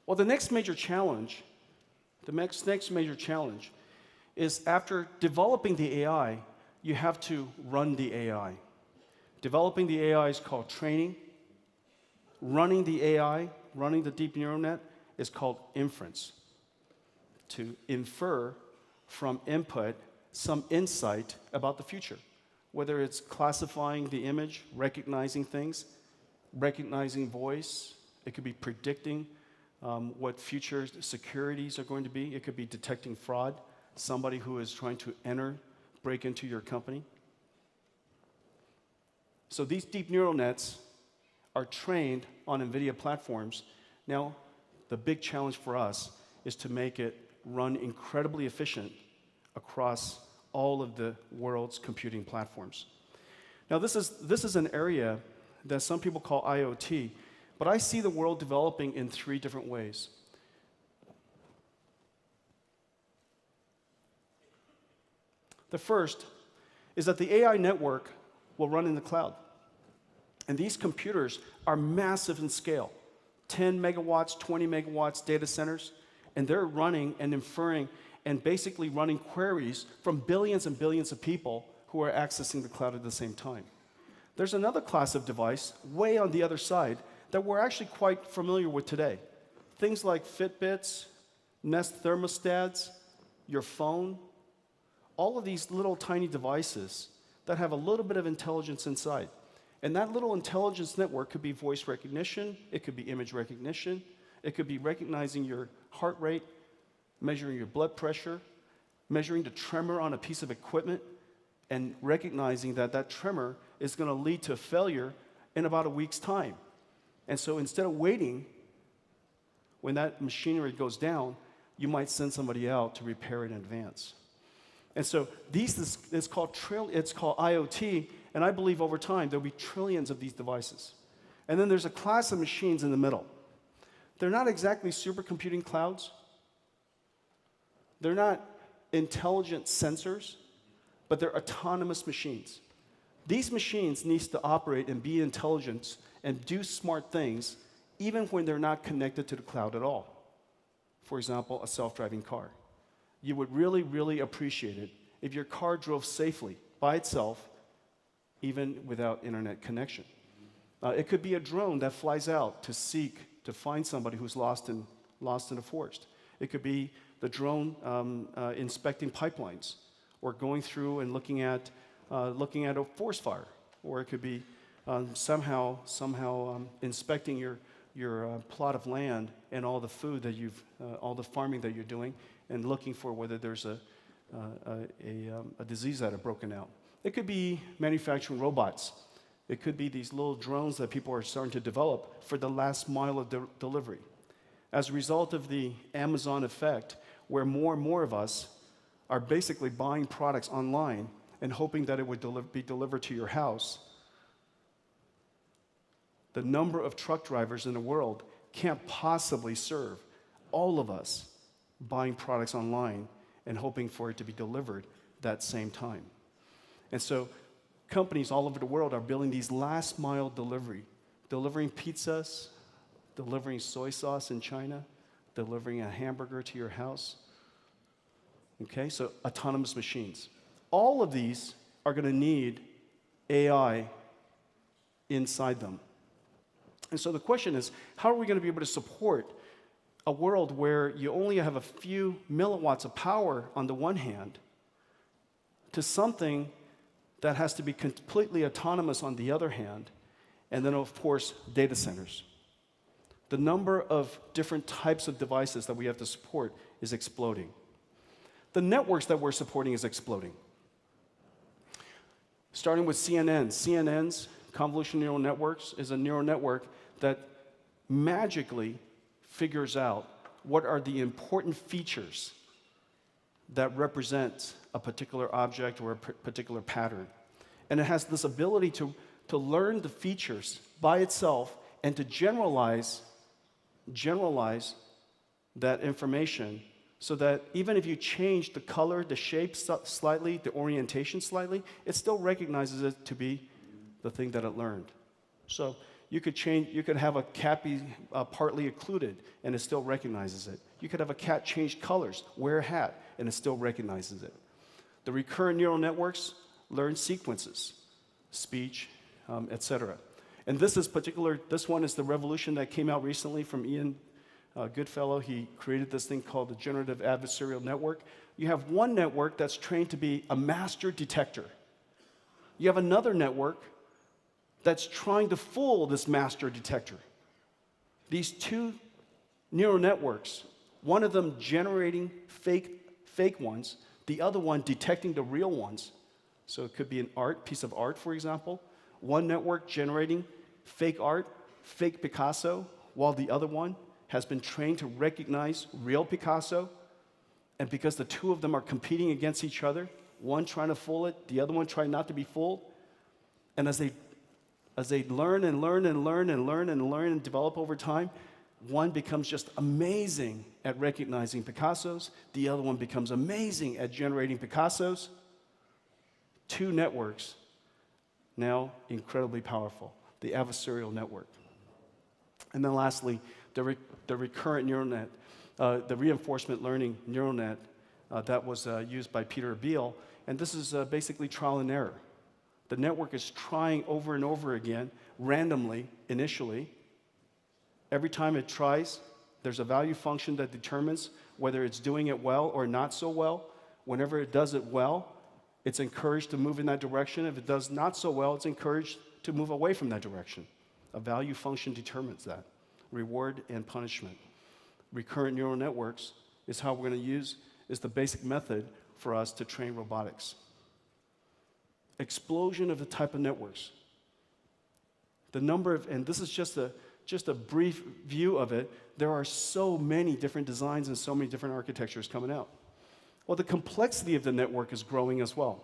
Well, the next major challenge is after developing the AI, you have to run the AI. Developing the AI is called training. Running the AI, running the deep neural net, is called inference. To infer from input some insight about the future, whether it's classifying the image, recognizing things, recognizing voice. It could be predicting what future securities are going to be. It could be detecting fraud, somebody who is trying to break into your company. So these deep neural nets are trained on NVIDIA platforms. Now, the big challenge for us is to make it run incredibly efficient across all of the world's computing platforms. Now, this is an area that some people call IoT, but I see the world developing in 3 different ways. The first is that the AI network will run in the cloud. And these computers are massive in scale, 10 megawatts, 20 megawatts data centers, and they're running and inferring and basically running queries from billions and billions of people who are accessing the cloud at the same time. There's another class of device way on the other side that we're actually quite familiar with today. Things like Fitbits, Nest thermostats, your phone, all of these little tiny devices that have a little bit of intelligence inside. And that little intelligence network could be voice recognition, it could be image recognition, it could be recognizing your heart rate, measuring your blood pressure, measuring the tremor on a piece of equipment, and recognizing that that tremor is going to lead to failure in about a week's time. And so instead of waiting when that machinery goes down, you might send somebody out to repair it in advance. And so it's called IoT, and I believe over time there'll be trillions of these devices. And then there's a class of machines in the middle. They're not exactly supercomputing clouds. They're not intelligent sensors, but they're autonomous machines. These machines need to operate and be intelligent and do smart things even when they're not connected to the cloud at all. For example, a self-driving car. You would really, really appreciate it if your car drove safely by itself, even without internet connection. It could be a drone that flies out to find somebody who's lost in a forest. It could be the drone inspecting pipelines, or going through and looking at a forest fire, or it could be somehow inspecting your plot of land and all the food that all the farming that you're doing, and looking for whether there's a disease that have broken out. It could be manufacturing robots. It could be these little drones that people are starting to develop for the last mile of delivery. As a result of the Amazon effect, where more and more of us are basically buying products online and hoping that it would be delivered to your house, the number of truck drivers in the world can't possibly serve all of us buying products online and hoping for it to be delivered that same time. And so companies all over the world are building these last mile delivering pizzas, delivering soy sauce in China, delivering a hamburger to your house. Okay, so autonomous machines. All of these are going to need AI inside them. And so the question is, how are we going to be able to support a world where you only have a few milliwatts of power on the one hand, to something that has to be completely autonomous on the other hand, and then, of course, data centers. The number of different types of devices that we have to support is exploding. The networks that we're supporting is exploding. Starting with CNN. CNN's convolutional neural networks is a neural network that magically figures out what are the important features that represent a particular object or a particular pattern. And it has this ability to learn the features by itself and to generalize that information, so that even if you change the color, the shape slightly, the orientation slightly, it still recognizes it to be the thing that it learned. So you could have a cat be partly occluded, and it still recognizes it. You could have a cat change colors, wear a hat, and it still recognizes it. The recurrent neural networks learn sequences, speech, etc. And this one is the revolution that came out recently from Ian Goodfellow. He created this thing called the generative adversarial network. You have one network that's trained to be a master detector. You have another network that's trying to fool this master detector. These two neural networks, one of them generating fake ones, the other one detecting the real ones. So it could be an piece of art, for example. One network generating fake art, fake Picasso, while the other one has been trained to recognize real Picasso. And because the two of them are competing against each other, one trying to fool it, the other one trying not to be fooled, and as they learn and learn and learn and learn and learn and develop over time, one becomes just amazing at recognizing Picassos, the other one becomes amazing at generating Picassos. Two networks, now incredibly powerful, the adversarial network. And then lastly, the recurrent neural net, the reinforcement learning neural net that was used by Peter Abel, and this is basically trial and error. The network is trying over and over again, randomly, initially. Every time it tries, there's a value function that determines whether it's doing it well or not so well. Whenever it does it well, it's encouraged to move in that direction. If it does not so well, it's encouraged to move away from that direction. A value function determines that. Reward and punishment. Recurrent neural networks is how we're going to use, is the basic method for us to train robotics. Explosion of the type of networks. The number of, and this is just a brief view of it, there are so many different designs and so many different architectures coming out. Well, the complexity of the network is growing as well.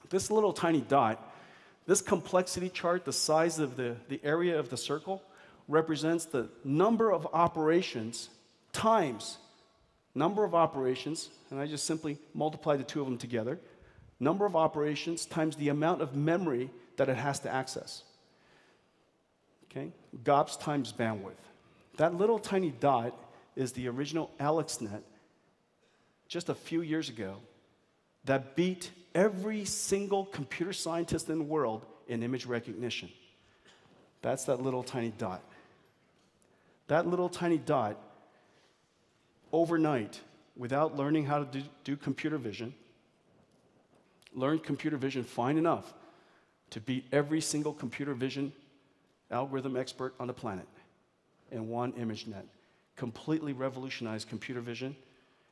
This little tiny dot, this complexity chart, the size of the area of the circle, represents the number of operations times number of operations, and I just simply multiply the two of them together, number of operations times the amount of memory that it has to access. Okay? GOPS times bandwidth. That little tiny dot is the original AlexNet just a few years ago that beat every single computer scientist in the world in image recognition. That's that little tiny dot. That little tiny dot, overnight, without learning how to do computer vision, learned computer vision fine enough to beat every single computer vision algorithm expert on the planet in one ImageNet. Completely revolutionized computer vision.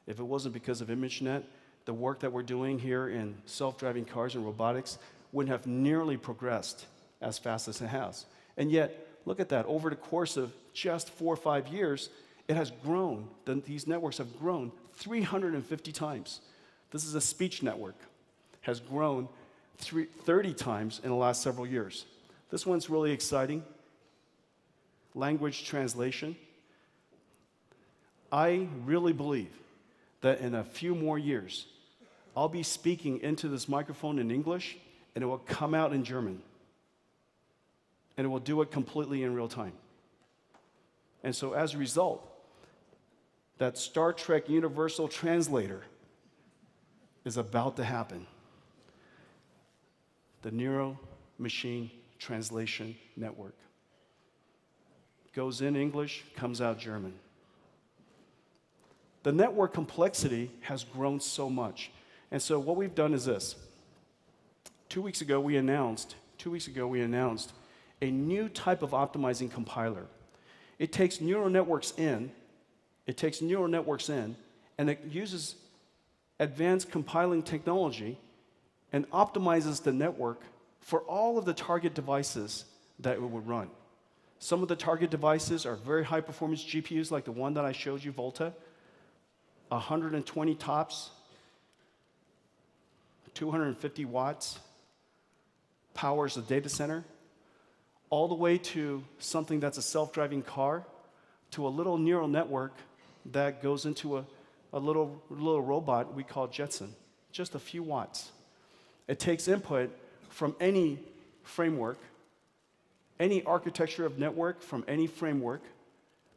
If it wasn't because of ImageNet, the work that we're doing here in self-driving cars and robotics wouldn't have nearly progressed as fast as it has. And yet, look at that. Over the course of just 4 or 5 years, it has grown. These networks have grown 350 times. This is a speech network. Has grown 30 times in the last several years. This one's really exciting. Language translation. I really believe that in a few more years, I'll be speaking into this microphone in English, and it will come out in German. And it will do it completely in real time. And so as a result, that Star Trek Universal Translator is about to happen. The Neuro-Machine Translation Network. Goes in English, comes out German. The network complexity has grown so much. And so what we've done is this. 2 weeks ago, we announced a new type of optimizing compiler. It takes neural networks in, and it uses advanced compiling technology and optimizes the network for all of the target devices that it would run. Some of the target devices are very high performance GPUs like the one that I showed you, Volta, 120 TOPS, 250 watts, powers the data center, all the way to something that's a self-driving car, to a little neural network that goes into a little robot we call Jetson, just a few watts. It takes input from any framework, any architecture of network from any framework,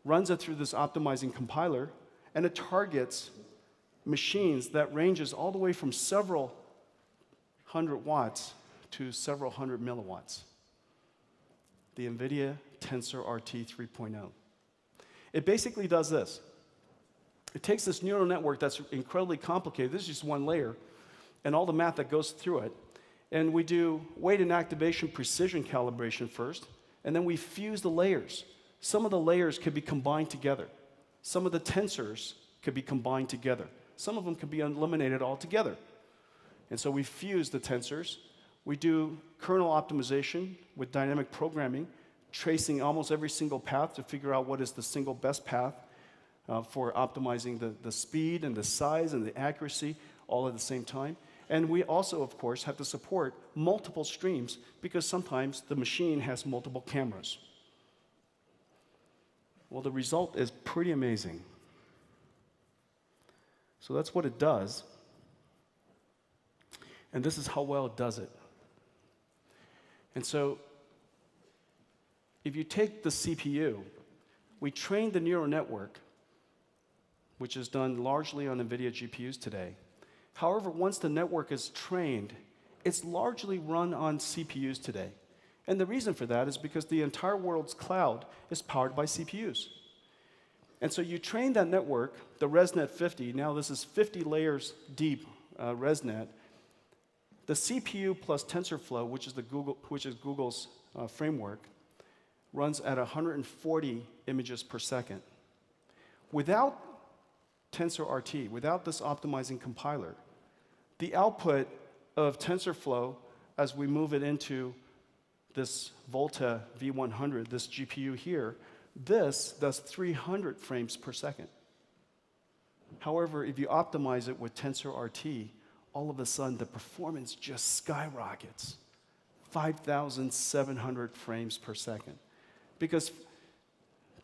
runs it through this optimizing compiler, and it targets machines that ranges all the way from several hundred watts to several hundred milliwatts. The NVIDIA Tensor RT 3.0. It basically does this. It takes this neural network that's incredibly complicated, this is just one layer, and all the math that goes through it, and we do weight and activation precision calibration first, and then we fuse the layers. Some of the layers could be combined together. Some of the tensors could be combined together. Some of them could be eliminated altogether. And so we fuse the tensors. We do kernel optimization with dynamic programming, tracing almost every single path to figure out what is the single best path for optimizing the speed and the size and the accuracy all at the same time. And we also, of course, have to support multiple streams because sometimes the machine has multiple cameras. Well, the result is pretty amazing. So that's what it does. And this is how well it does it. And so if you take the CPU, we train the neural network, which is done largely on NVIDIA GPUs today. However, once the network is trained, it's largely run on CPUs today. And the reason for that is because the entire world's cloud is powered by CPUs. And so you train that network, the ResNet 50, now this is 50 layers deep ResNet. The CPU plus TensorFlow, which is Google's framework, runs at 140 images per second. Without TensorRT, without this optimizing compiler, the output of TensorFlow, as we move it into this Volta V100, this GPU here, this does 300 frames per second. However, if you optimize it with TensorRT, all of a sudden the performance just skyrockets, 5,700 frames per second. Because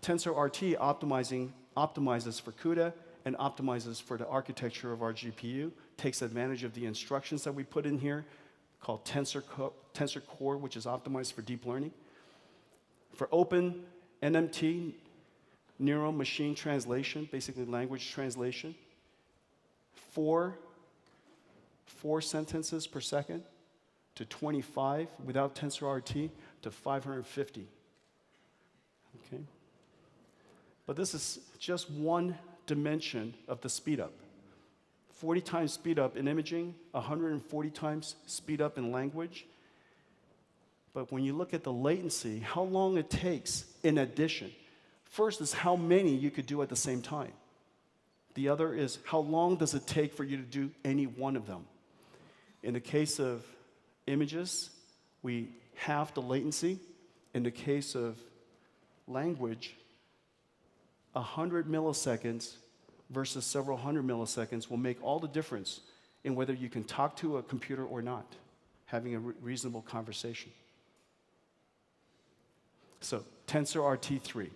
TensorRT optimizes for CUDA and optimizes for the architecture of our GPU, takes advantage of the instructions that we put in here, called Tensor Core, which is optimized for deep learning. For open NMT, neural machine translation, basically language translation. For 4 sentences per second to 25 without TensorRT to 550. Okay? But this is just one dimension of the speed up. 40 times speed up in imaging, 140 times speed up in language. But when you look at the latency, how long it takes in addition. First is how many you could do at the same time. The other is how long does it take for you to do any one of them. In the case of images, we halve the latency. In the case of language, 100 milliseconds versus several hundred milliseconds will make all the difference in whether you can talk to a computer or not, having a reasonable conversation. So, TensorRT3,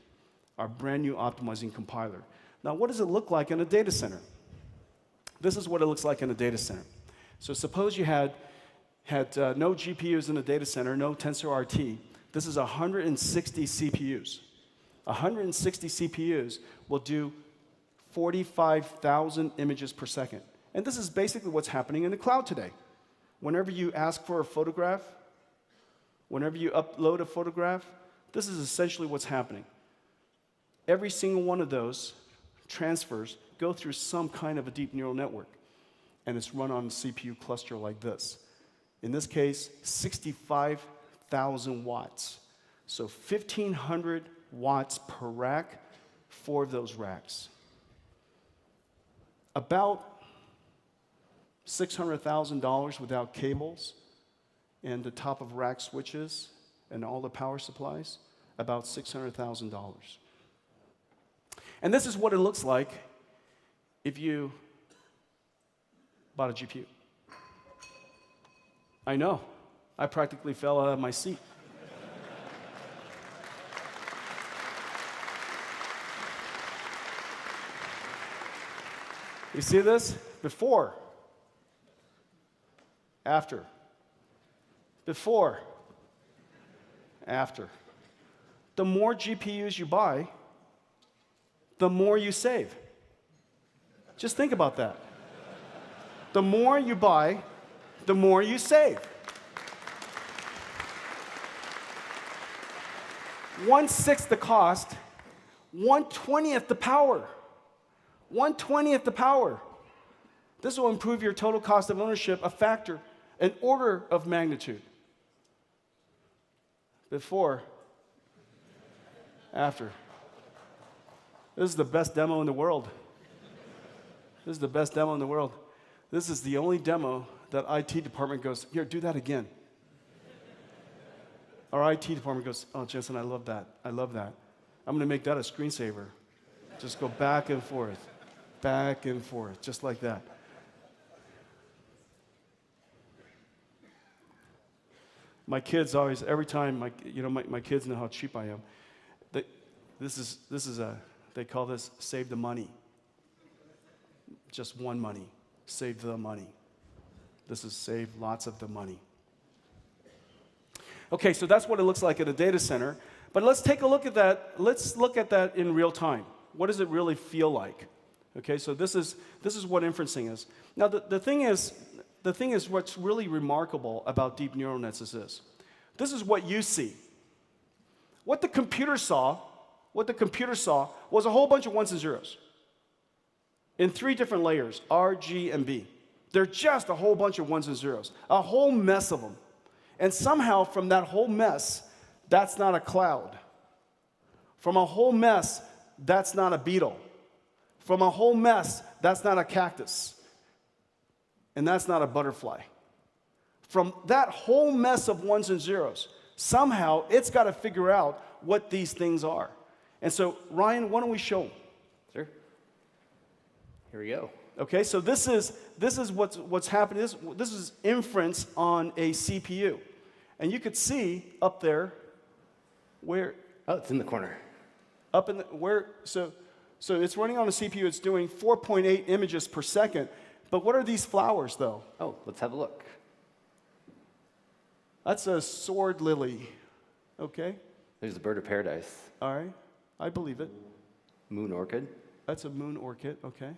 our brand new optimizing compiler. Now, what does it look like in a data center? This is what it looks like in a data center. So suppose you had no GPUs in the data center, no TensorRT. This is 160 CPUs. 160 CPUs will do 45,000 images per second. And this is basically what's happening in the cloud today. Whenever you ask for a photograph, whenever you upload a photograph, this is essentially what's happening. Every single one of those transfers go through some kind of a deep neural network, and it's run on a CPU cluster like this. In this case, 65,000 watts. So 1,500 watts per rack, 4 of those racks. About $600,000 without cables and the top of rack switches and all the power supplies, about $600,000. And this is what it looks like if you bought a GPU. I know, I practically fell out of my seat. You see this? Before, after, before, after. The more GPUs you buy, the more you save. Just think about that. The more you buy, the more you save. 1/6 the cost, 1/20th the power. 1/20th the power. This will improve your total cost of ownership a factor, an order of magnitude. Before, after. This is the best demo in the world. This is the best demo in the world. This is the only demo that IT department goes, here, do that again. Our IT department goes, oh, Jensen, I love that. I love that. I'm going to make that a screensaver. Just go back and forth, just like that. My kids always, every time, my kids know how cheap I am. They call this save the money. Just one money, save the money. This is save lots of the money. Okay, so that's what it looks like in a data center. But let's take a look at that. Let's look at that in real time. What does it really feel like? Okay, so this is what inferencing is. Now, the thing is what's really remarkable about deep neural nets is this. This is what you see. What the computer saw was a whole bunch of ones and zeros in 3 different layers, R, G, and B. They're just a whole bunch of ones and zeros, a whole mess of them. And somehow from that whole mess, that's not a cloud. From a whole mess, that's not a beetle. From a whole mess, that's not a cactus. And that's not a butterfly. From that whole mess of ones and zeros, somehow it's got to figure out what these things are. And so, Ryan, why don't we show them? Sure. Here we go. Okay, so this is what's happening. This is inference on a CPU. And you could see up there where... Oh, it's in the corner. Up in the... So it's running on a CPU. It's doing 4.8 images per second. But what are these flowers, though? Oh, let's have a look. That's a sword lily. Okay? There's a bird of paradise. All right. I believe it. Moon orchid. That's a moon orchid. Okay.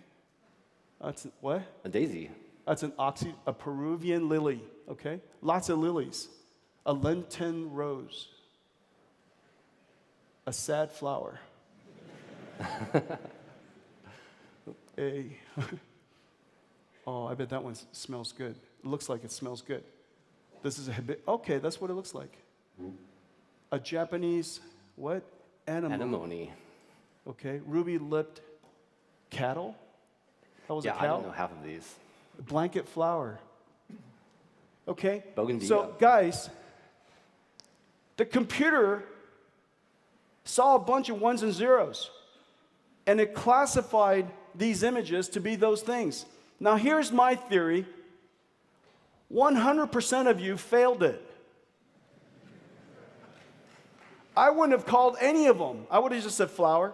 That's what? A daisy. That's a Peruvian lily, okay? Lots of lilies. A Lenten rose. A sad flower. Oh, I bet that one smells good. It looks like it smells good. This is okay, that's what it looks like. A Japanese, what? Anemone. Okay, ruby-lipped cattle. That was a Yeah, cow? I don't know half of these. Blanket flower. Okay? Bougainvillea. So, guys, the computer saw a bunch of ones and zeros, and it classified these images to be those things. Now, here's my theory. 100% of you failed it. I wouldn't have called any of them. I would have just said flower,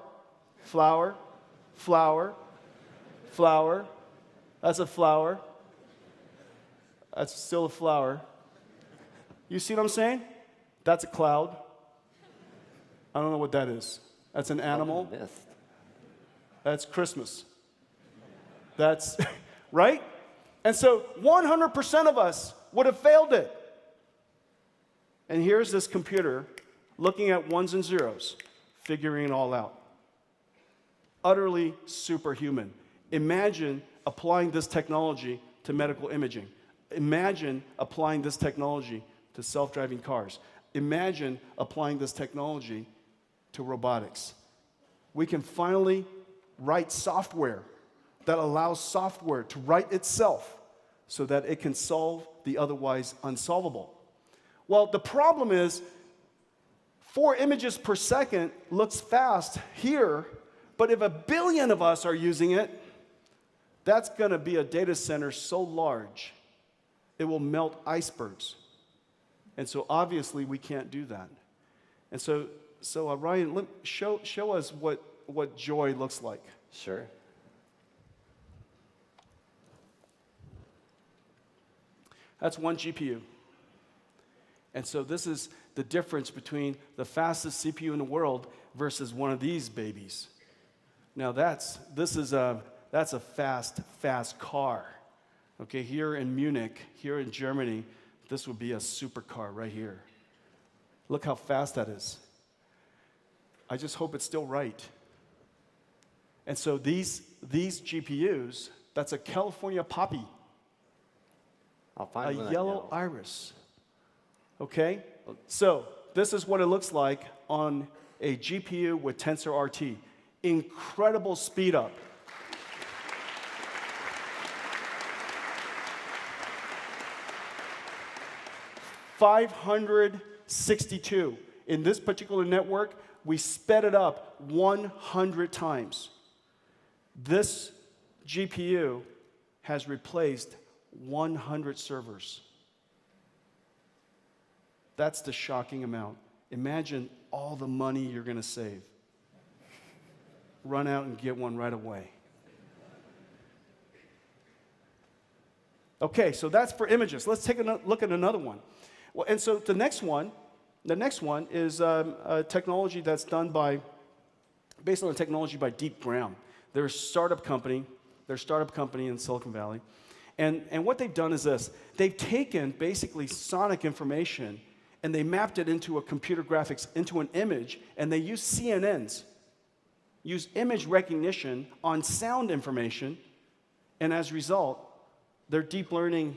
flower, flower, flower. That's a flower. That's still a flower. You see what I'm saying? That's a cloud. I don't know what that is. That's an animal. That's Christmas. That's, right? And so 100% of us would have failed it. And here's this computer looking at ones and zeros, figuring it all out. Utterly superhuman. Imagine applying this technology to medical imaging. Imagine applying this technology to self-driving cars. Imagine applying this technology to robotics. We can finally write software that allows software to write itself so that it can solve the otherwise unsolvable. Well, the problem is 4 images per second looks fast here, but if 1 billion of us are using it, that's going to be a data center so large it will melt icebergs. And so obviously we can't do that. And so Ryan, show us what joy looks like. Sure. That's 1 GPU. And so this is the difference between the fastest CPU in the world versus one of these babies. Now that's a fast car. Okay, here in Munich, here in Germany, this would be a supercar right here. Look how fast that is. I just hope it's still right. And so these GPUs, that's a California poppy. I'll find one a I yellow know. iris. Okay? So this is what it looks like on a GPU with Tensor RT. Incredible speed up. (562). In this particular network, we sped it up 100 times. This GPU has replaced 100 servers. That's the shocking amount. Imagine all the money you're going to save. Run out and get one right away. Okay, so that's for images. Let's take a look at another one. Well, and so the next one is a technology that's done based on a technology by DeepGram. They're a startup company. They're a startup company in Silicon Valley. And what they've done is this. They've taken basically sonic information and they mapped it into a computer graphics, into an image, and they use CNNs, use image recognition on sound information, and as a result, their deep learning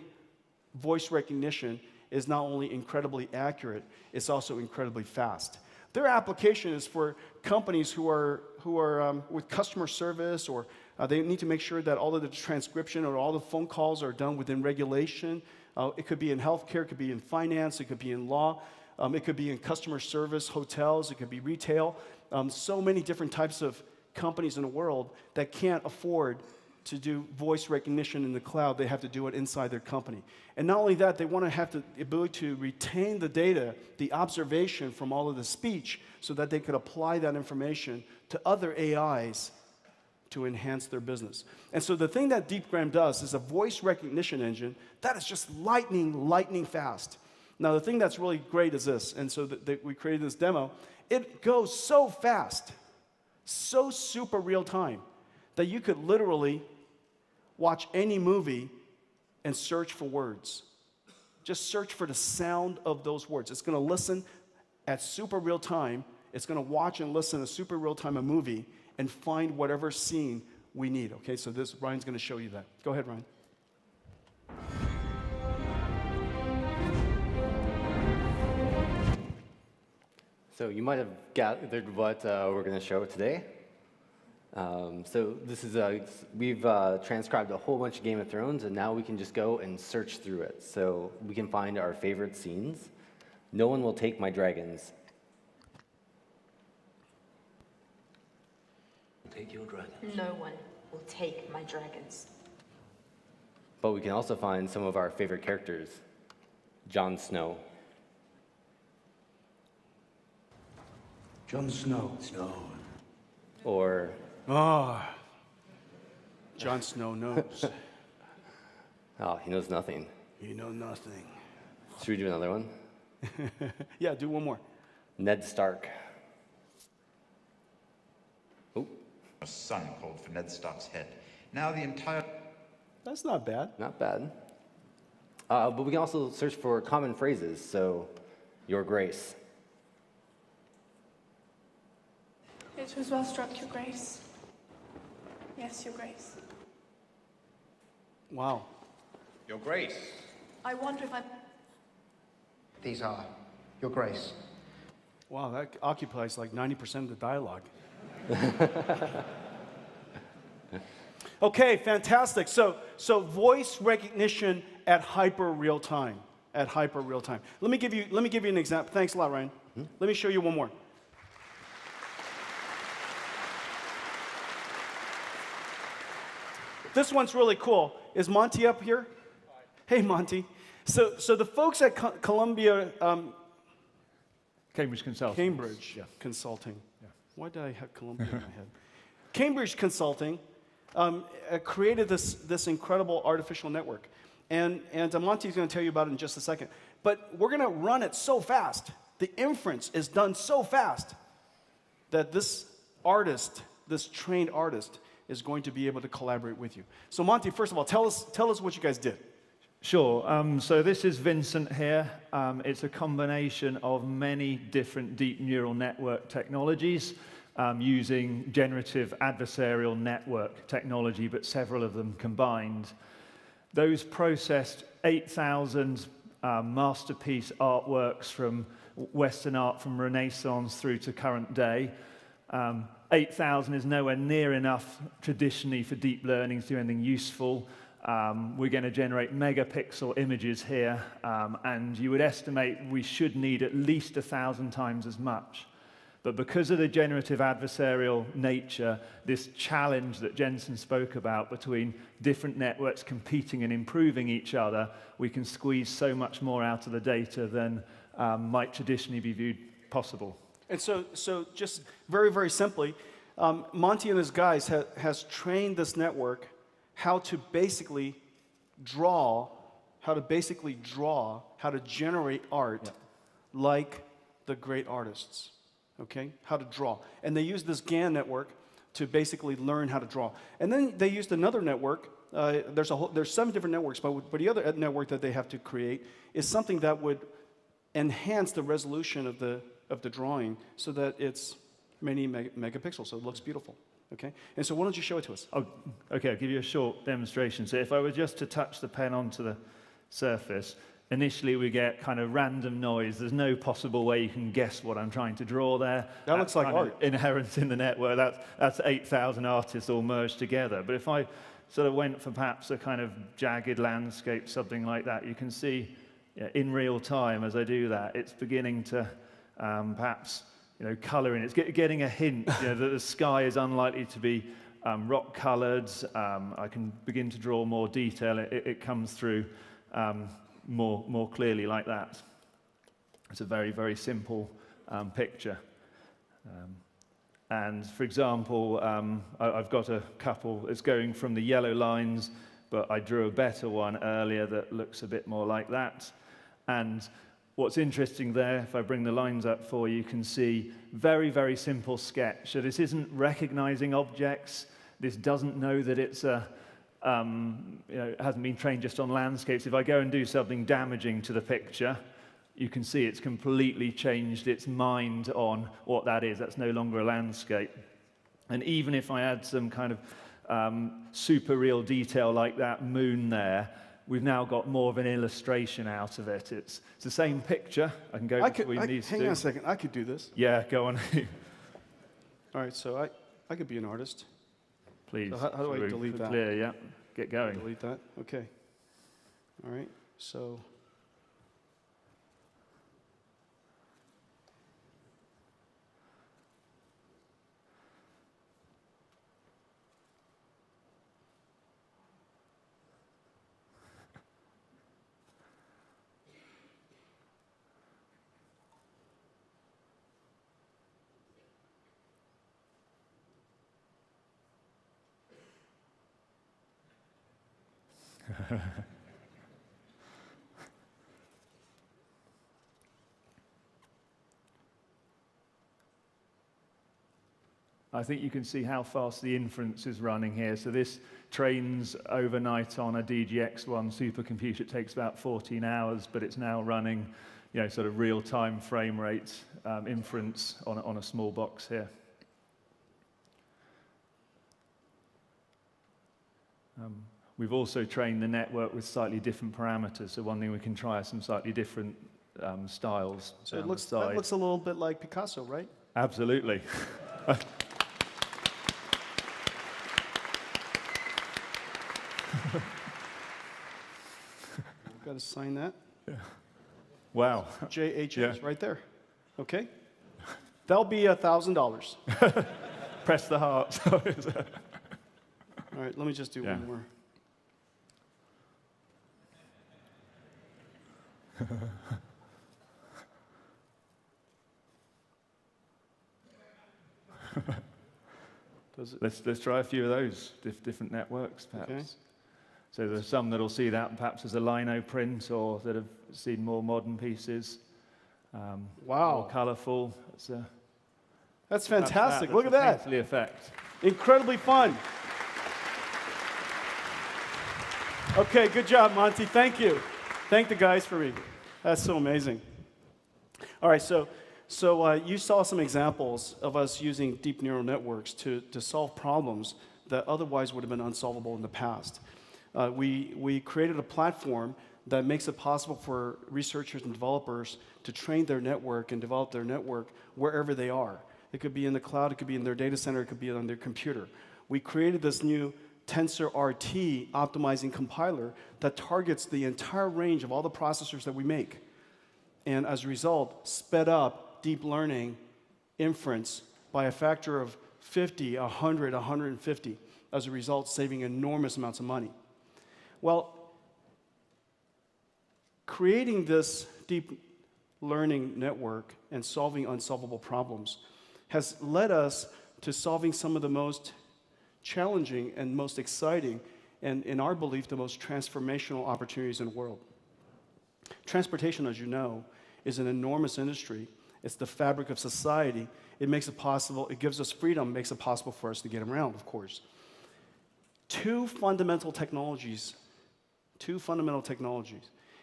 voice recognition is not only incredibly accurate, it's also incredibly fast. Their application is for companies who are with customer service, or they need to make sure that all of the transcription or all the phone calls are done within regulation. It could be in healthcare, it could be in finance, it could be in law, it could be in customer service, hotels, it could be retail. So many different types of companies in the world that can't afford to do voice recognition in the cloud. They have to do it inside their company. And not only that, they want to have the ability to retain the data, the observation from all of the speech, so that they could apply that information to other AIs to enhance their business. And so the thing that DeepGram does is a voice recognition engine that is just lightning fast. Now the thing that's really great is this, and so we created this demo. It goes so fast, so super real time, that you could literally watch any movie and search for words. Just search for the sound of those words. It's going to listen at super real time. It's going to watch and listen at super real time a movie and find whatever scene we need. Okay, so Ryan's going to show you that. Go ahead, Ryan. So you might have gathered what we're going to show today. So this is we've transcribed a whole bunch of Game of Thrones, and now we can just go and search through it. So we can find our favorite scenes. No one will take my dragons. Take your dragons. No one will take my dragons. But we can also find some of our favorite characters. Jon Snow. Jon Snow. Or... Jon Snow knows. Oh, he knows nothing. You know nothing. Should we do another one? Yeah, do one more. Ned Stark. Oh. A son called for Ned Stark's head. Now the entire... That's not bad. Not bad. But we can also search for common phrases. So, Your Grace. It was well struck, Your Grace. Yes, Your Grace. Wow. Your Grace. I wonder if I... These are Your Grace. Wow, that occupies like 90% of the dialogue. Okay, fantastic. So voice recognition at hyper real time. At hyper real time. Let me give you an example. Thanks a lot, Ryan. Let me show you one more. This one's really cool. Is Monty up here? Hey, Monty. So the folks at Columbia... Cambridge Consulting. Cambridge Consulting. Yeah. Why did I have Columbia in my head? Cambridge Consulting created this incredible artificial network. And Monty's going to tell you about it in just a second. But we're going to run it so fast. The inference is done so fast that this artist, this trained artist, is going to be able to collaborate with you. So Monty, first of all, tell us what you guys did. Sure. So this is Vincent here. It's a combination of many different deep neural network technologies using generative adversarial network technology, but several of them combined. Those processed 8,000 masterpiece artworks from Western art from Renaissance through to current day. 8,000 is nowhere near enough traditionally for deep learning to do anything useful. We're going to generate megapixel images here, and you would estimate we should need at least 1,000 times as much. But because of the generative adversarial nature, this challenge that Jensen spoke about between different networks competing and improving each other, we can squeeze so much more out of the data than might traditionally be viewed possible. And so just very, very simply, Monty and his guys has trained this network how to basically draw, how to generate art like the great artists, okay? How to draw. And they use this GAN network to basically learn how to draw. And then they used another network. There's 7 different networks, but the other network that they have to create is something that would enhance the resolution of the drawing so that it's many megapixels, so it looks beautiful. Okay, and so why don't you show it to us? Oh, okay, I'll give you a short demonstration. So if I were just to touch the pen onto the surface, initially we get kind of random noise. There's no possible way you can guess what I'm trying to draw there. That looks like art. Inherent in the network. That's 8,000 artists all merged together. But if I sort of went for perhaps a kind of jagged landscape, something like that, you can see in real time as I do that, it's beginning to perhaps color in. It's getting a hint that the sky is unlikely to be rock-colored. I can begin to draw more detail. It comes through more clearly like that. It's a very, very simple picture. And for example, I've got a couple. It's going from the yellow lines, but I drew a better one earlier that looks a bit more like that. And what's interesting there, if I bring the lines up for you, you can see very, very simple sketch. So this isn't recognizing objects. This doesn't know that it's a it hasn't been trained just on landscapes. If I go and do something damaging to the picture, you can see it's completely changed its mind on what that is. That's no longer a landscape. And even if I add some kind of super real detail like that moon there, we've now got more of an illustration out of it. It's the same picture. I can go between these two. Hang on a second. I could do this. Yeah, go on. All right, so I could be an artist. Please. So how do I delete that? Clear, yeah. Get going. Delete that? Okay. All right, so... I think you can see how fast the inference is running here. So this trains overnight on a DGX1 supercomputer. It takes about 14 hours, but it's now running, sort of real-time frame rate inference on a small box here. We've also trained the network with slightly different parameters. So one thing we can try is some slightly different styles. So that looks a little bit like Picasso, right? Absolutely. Got to sign that. Yeah. Wow. JHS right there. Okay. That'll be $1,000. Press the heart. All right, let me just do one more. Let's try a few of those different networks, perhaps. Okay. So there's some that'll see that perhaps as a lino print, or that have seen more modern pieces. Wow. More colourful. That's fantastic. Look at that. Effect. Incredibly fun. Okay, good job, Monty. Thank you. Thank the guys for me. That's so amazing. All right, so you saw some examples of us using deep neural networks to solve problems that otherwise would have been unsolvable in the past. We created a platform that makes it possible for researchers and developers to train their network and develop their network wherever they are. It could be in the cloud, it could be in their data center, it could be on their computer. We created this new TensorRT optimizing compiler that targets the entire range of all the processors that we make. And as a result, sped up deep learning inference by a factor of 50, 100, 150, as a result, saving enormous amounts of money. Well, creating this deep learning network and solving unsolvable problems has led us to solving some of the most challenging and most exciting, and in our belief, the most transformational opportunities in the world. Transportation, as you know, is an enormous industry. It's the fabric of society. It makes it possible, it gives us freedom, makes it possible for us to get around, of course. Two fundamental technologies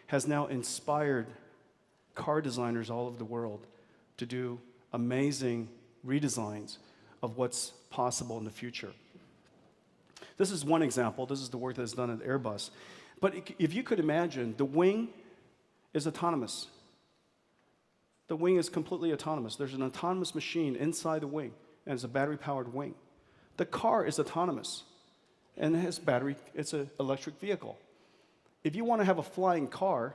has now inspired car designers all over the world to do amazing redesigns of what's possible in the future. This is one example. This is the work that's done at Airbus. But if you could imagine, the wing is autonomous. The wing is completely autonomous. There's an autonomous machine inside the wing, and it's a battery-powered wing. The car is autonomous, and it has battery. It's an electric vehicle. If you want to have a flying car,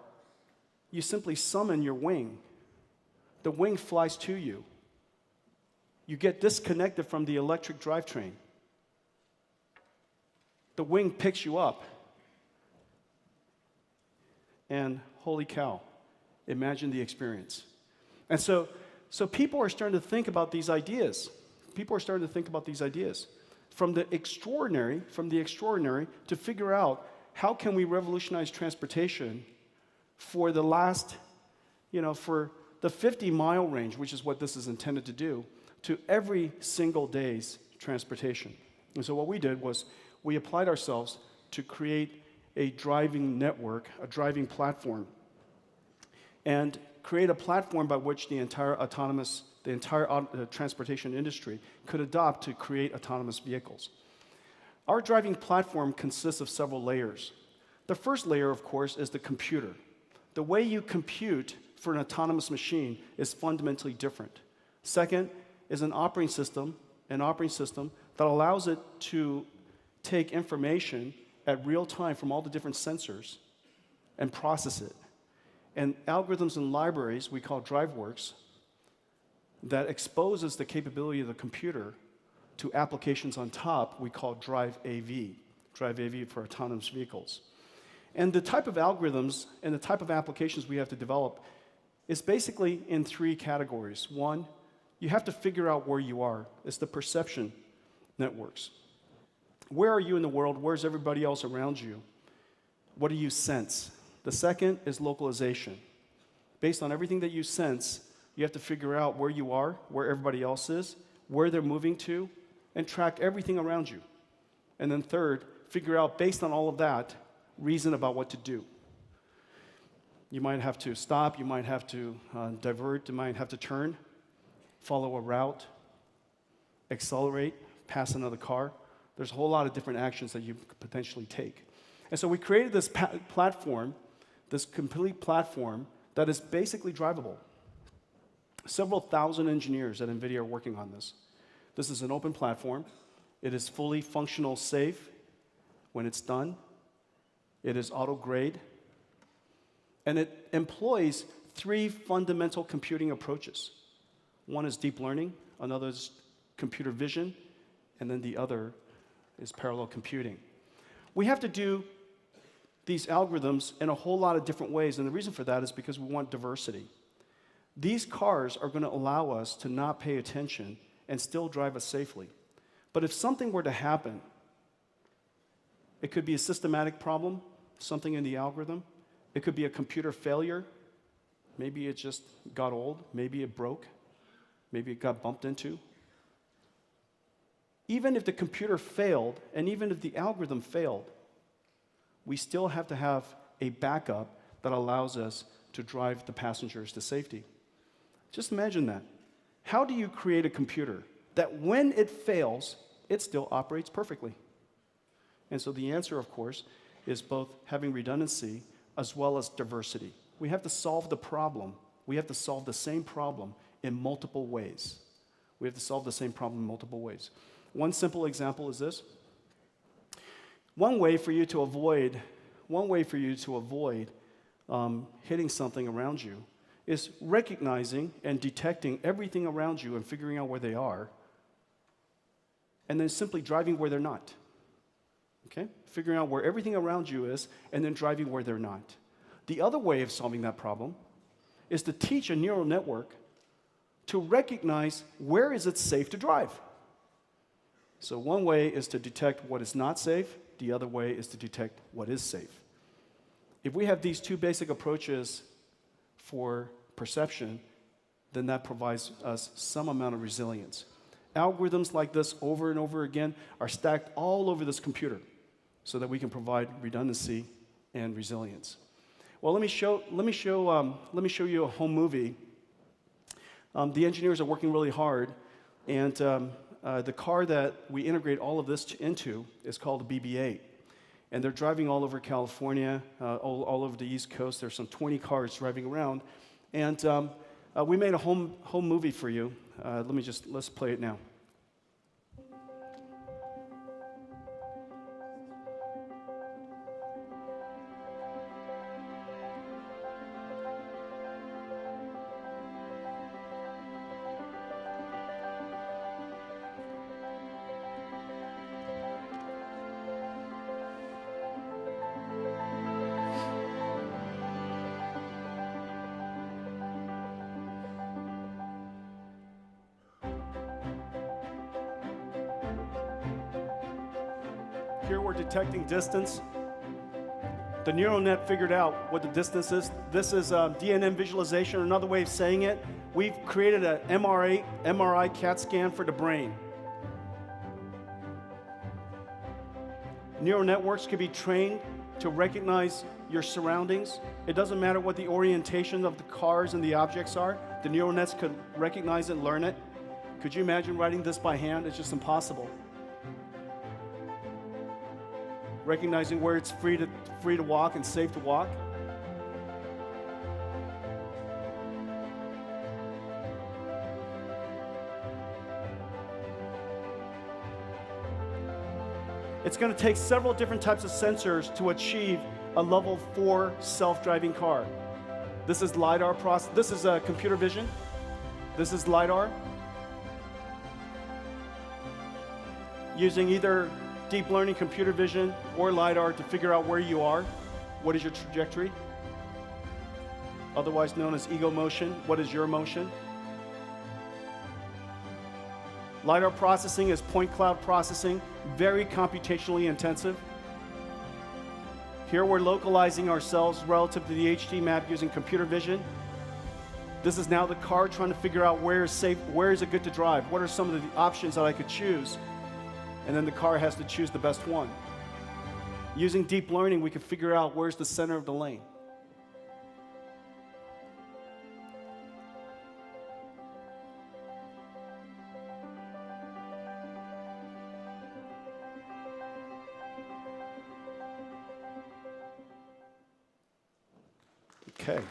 you simply summon your wing. The wing flies to you. You get disconnected from the electric drivetrain. The wing picks you up. And holy cow, imagine the experience. And so people are starting to think about these ideas. People are starting to think about these ideas. From the extraordinary to figure out how can we revolutionize transportation for the last, for the 50-mile range, which is what this is intended to do, to every single day's transportation. And so what we did was we applied ourselves to create a driving network, a driving platform, and create a platform by which the entire transportation industry could adopt to create autonomous vehicles. Our driving platform consists of several layers. The first layer, of course, is the computer. The way you compute for an autonomous machine is fundamentally different. Second is an operating system that allows it to take information at real time from all the different sensors and process it. And algorithms and libraries we call DriveWorks that exposes the capability of the computer to applications on top we call Drive AV for autonomous vehicles. And the type of algorithms and the type of applications we have to develop is basically in three categories. One, you have to figure out where you are. It's the perception networks. Where are you in the world? Where's everybody else around you? What do you sense? The second is localization. Based on everything that you sense, you have to figure out where you are, where everybody else is, where they're moving to, and track everything around you. And then third, figure out, based on all of that, reason about what to do. You might have to stop, you might have to divert, you might have to turn, follow a route, accelerate, pass another car. There's a whole lot of different actions that you could potentially take. And so we created this platform, this complete platform that is basically drivable. Several thousand engineers at NVIDIA are working on this. This is an open platform. It is fully functional safe when it's done. It is auto-grade. And it employs three fundamental computing approaches. One is deep learning, another is computer vision, and then the other is parallel computing. We have to do these algorithms in a whole lot of different ways, and the reason for that is because we want diversity. These cars are going to allow us to not pay attention and still drive us safely. But if something were to happen, it could be a systematic problem, something in the algorithm. It could be a computer failure. Maybe it just got old. Maybe it broke. Maybe it got bumped into. Even if the computer failed, and even if the algorithm failed, we still have to have a backup that allows us to drive the passengers to safety. Just imagine that. How do you create a computer that when it fails, it still operates perfectly? And so the answer, of course, is both having redundancy as well as diversity. We have to solve the problem. We have to solve the same problem in multiple ways. We have to solve the same problem in multiple ways. One simple example is this. One way for you to avoid hitting something around you is recognizing and detecting everything around you and figuring out where they are, and then simply driving where they're not. Okay? Figuring out where everything around you is, and then driving where they're not. The other way of solving that problem is to teach a neural network to recognize where is it safe to drive. So one way is to detect what is not safe. The other way is to detect what is safe. If we have these two basic approaches for perception, then that provides us some amount of resilience. Algorithms like this over and over again are stacked all over this computer so that we can provide redundancy and resilience. Well, let me show you a home movie. The engineers are working really hard, and the car that we integrate all of this into is called the BB-8. And they're driving all over California, all over the East Coast. There's some 20 cars driving around. And we made a home movie for you. Let's play it now. Here we're detecting distance. The neural net figured out what the distance is. This is DNN visualization, another way of saying it. We've created an MRI CAT scan for the brain. Neural networks can be trained to recognize your surroundings. It doesn't matter what the orientation of the cars and the objects are. The neural nets could recognize it and learn it. Could you imagine writing this by hand? It's just impossible. Recognizing where it's free to walk and safe to walk. It's going to take several different types of sensors to achieve a level 4 self-driving car. This is LiDAR process. This is computer vision. This is LiDAR. Using either deep learning computer vision or LiDAR to figure out where you are. What is your trajectory? Otherwise known as ego motion. What is your motion? LiDAR processing is point cloud processing, very computationally intensive. Here we're localizing ourselves relative to the HD map using computer vision. This is now the car trying to figure out where is safe, where is it good to drive, what are some of the options that I could choose, and then the car has to choose the best one. Using deep learning, we can figure out where's the center of the lane. Okay.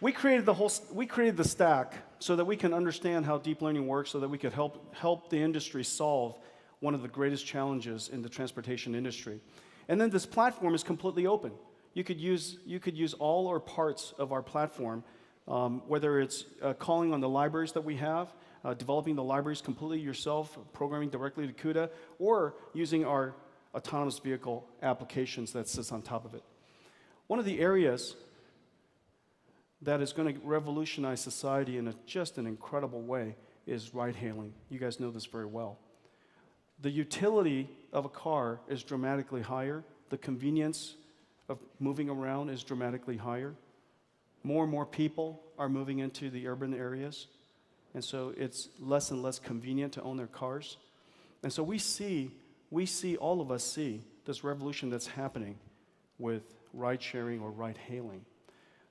We created the stack so that we can understand how deep learning works, so that we could help the industry solve one of the greatest challenges in the transportation industry. And then this platform is completely open. You could use all or parts of our platform, whether it's calling on the libraries that we have, developing the libraries completely yourself, programming directly to CUDA, or using our autonomous vehicle applications that sits on top of it. One of the areas that is going to revolutionize society in just an incredible way is ride-hailing. You guys know this very well. The utility of a car is dramatically higher. The convenience of moving around is dramatically higher. More and more people are moving into the urban areas, and so it's less and less convenient to own their cars. And so we see, all of us see, this revolution that's happening with ride-sharing or ride-hailing.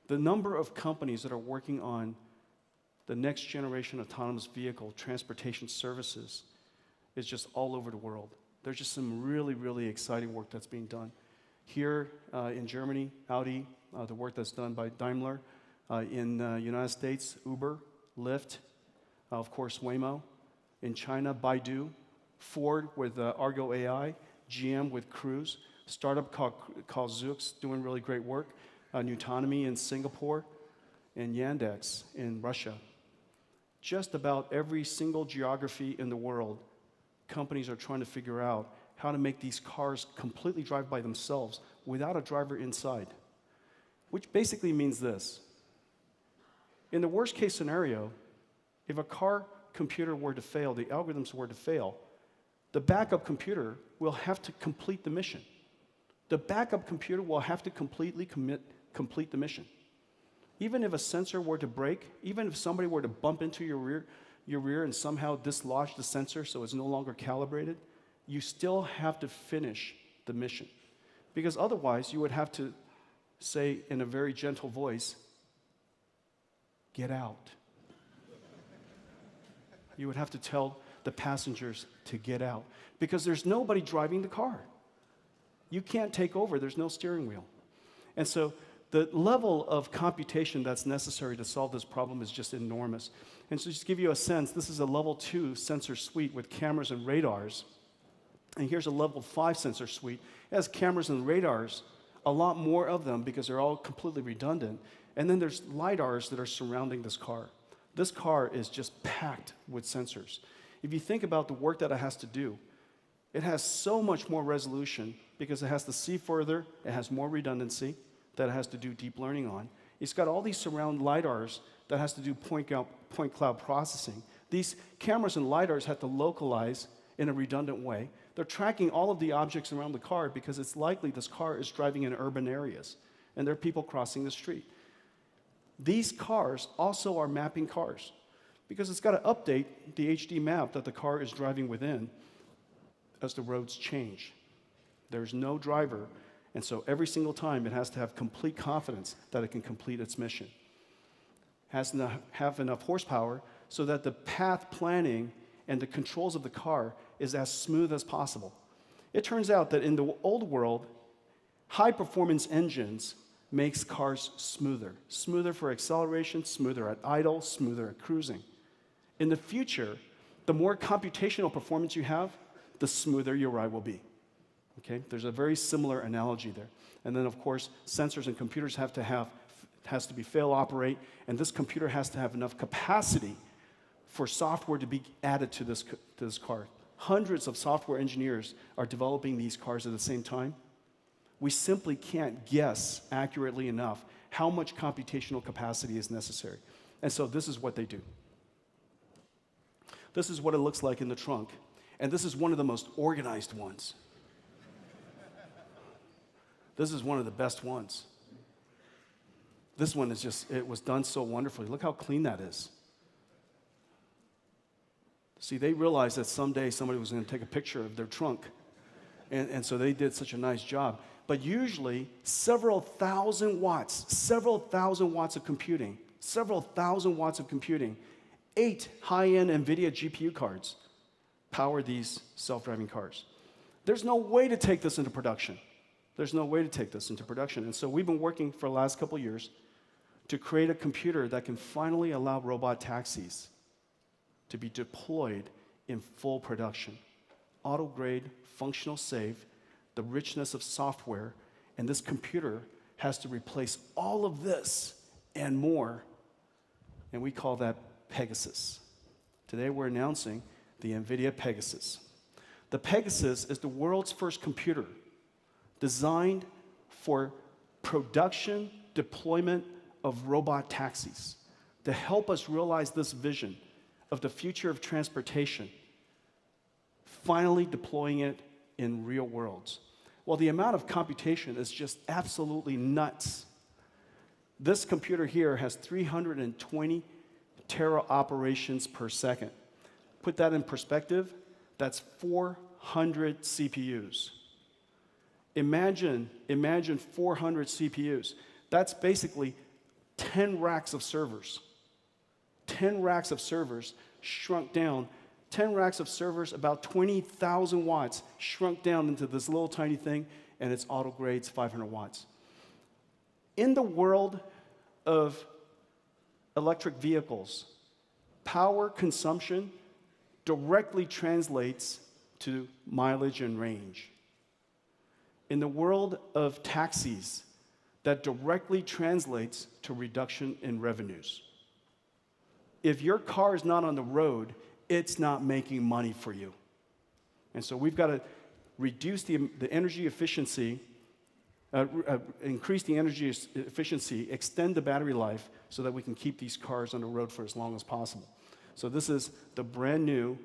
The number of companies that are working on the next generation autonomous vehicle transportation services is just all over the world. There's just some really, really exciting work that's being done. Here in Germany, Audi, the work that's done by Daimler. In the United States, Uber, Lyft, of course, Waymo. In China, Baidu. Ford with Argo AI. GM with Cruise. Startup called Zoox, doing really great work. Nutonomy in Singapore. And Yandex in Russia. Just about every single geography in the world, companies are trying to figure out how to make these cars completely drive by themselves without a driver inside. Which basically means this. In the worst case scenario, if a car computer were to fail, the algorithms were to fail, the backup computer will have to complete the mission. The backup computer will have to complete the mission. Even if a sensor were to break, even if somebody were to bump into your rear and somehow dislodge the sensor so it's no longer calibrated, you still have to finish the mission. Because otherwise, you would have to say in a very gentle voice, "Get out." You would have to tell the passengers to get out because there's nobody driving the car. You can't take over, there's no steering wheel. And so the level of computation that's necessary to solve this problem is just enormous. And so just to give you a sense, this is a level 2 sensor suite with cameras and radars. And here's a level 5 sensor suite. It has cameras and radars, a lot more of them because they're all completely redundant. And then there's LiDARs that are surrounding this car. This car is just packed with sensors. If you think about the work that it has to do, it has so much more resolution because it has to see further, it has more redundancy that it has to do deep learning on. It's got all these surround LiDARs that has to do point cloud processing. These cameras and LiDARs have to localize in a redundant way. They're tracking all of the objects around the car because it's likely this car is driving in urban areas and there are people crossing the street. These cars also are mapping cars because it's got to update the HD map that the car is driving within as the roads change. There's no driver, and so every single time it has to have complete confidence that it can complete its mission. Has to have enough horsepower so that the path planning and the controls of the car is as smooth as possible. It turns out that in the old world, high-performance engines makes cars smoother. Smoother for acceleration, smoother at idle, smoother at cruising. In the future, the more computational performance you have, the smoother your ride will be. Okay? There's a very similar analogy there. And then, of course, sensors and computers has to be fail-operate, and this computer has to have enough capacity for software to be added to this car. Hundreds of software engineers are developing these cars at the same time. We simply can't guess accurately enough how much computational capacity is necessary. And so this is what they do. This is what it looks like in the trunk. And this is one of the most organized ones. This is one of the best ones. This one is just, it was done so wonderfully. Look how clean that is. See, they realized that someday somebody was going to take a picture of their trunk. And so they did such a nice job. But usually, several thousand watts of computing, 8 high-end NVIDIA GPU cards power these self-driving cars. There's no way to take this into production. And so we've been working for the last couple of years to create a computer that can finally allow robot taxis to be deployed in full production. Auto-grade, functional safe, the richness of software, and this computer has to replace all of this and more, and we call that Pegasus. Today we're announcing the NVIDIA Pegasus. The Pegasus is the world's first computer designed for production deployment of robot taxis to help us realize this vision of the future of transportation, finally deploying it in real worlds. Well, the amount of computation is just absolutely nuts. This computer here has 320 tera operations per second. Put that in perspective, that's 400 CPUs. Imagine 400 CPUs. That's basically 10 racks of servers. 10 racks of servers shrunk down. 10 racks of servers, about 20,000 watts, shrunk down into this little tiny thing, and it's auto grades 500 watts. In the world of electric vehicles, power consumption directly translates to mileage and range. In the world of taxis, that directly translates to reduction in revenues. If your car is not on the road, it's not making money for you. And so we've got to reduce the energy efficiency, increase the energy efficiency, extend the battery life so that we can keep these cars on the road for as long as possible. So this is the brand new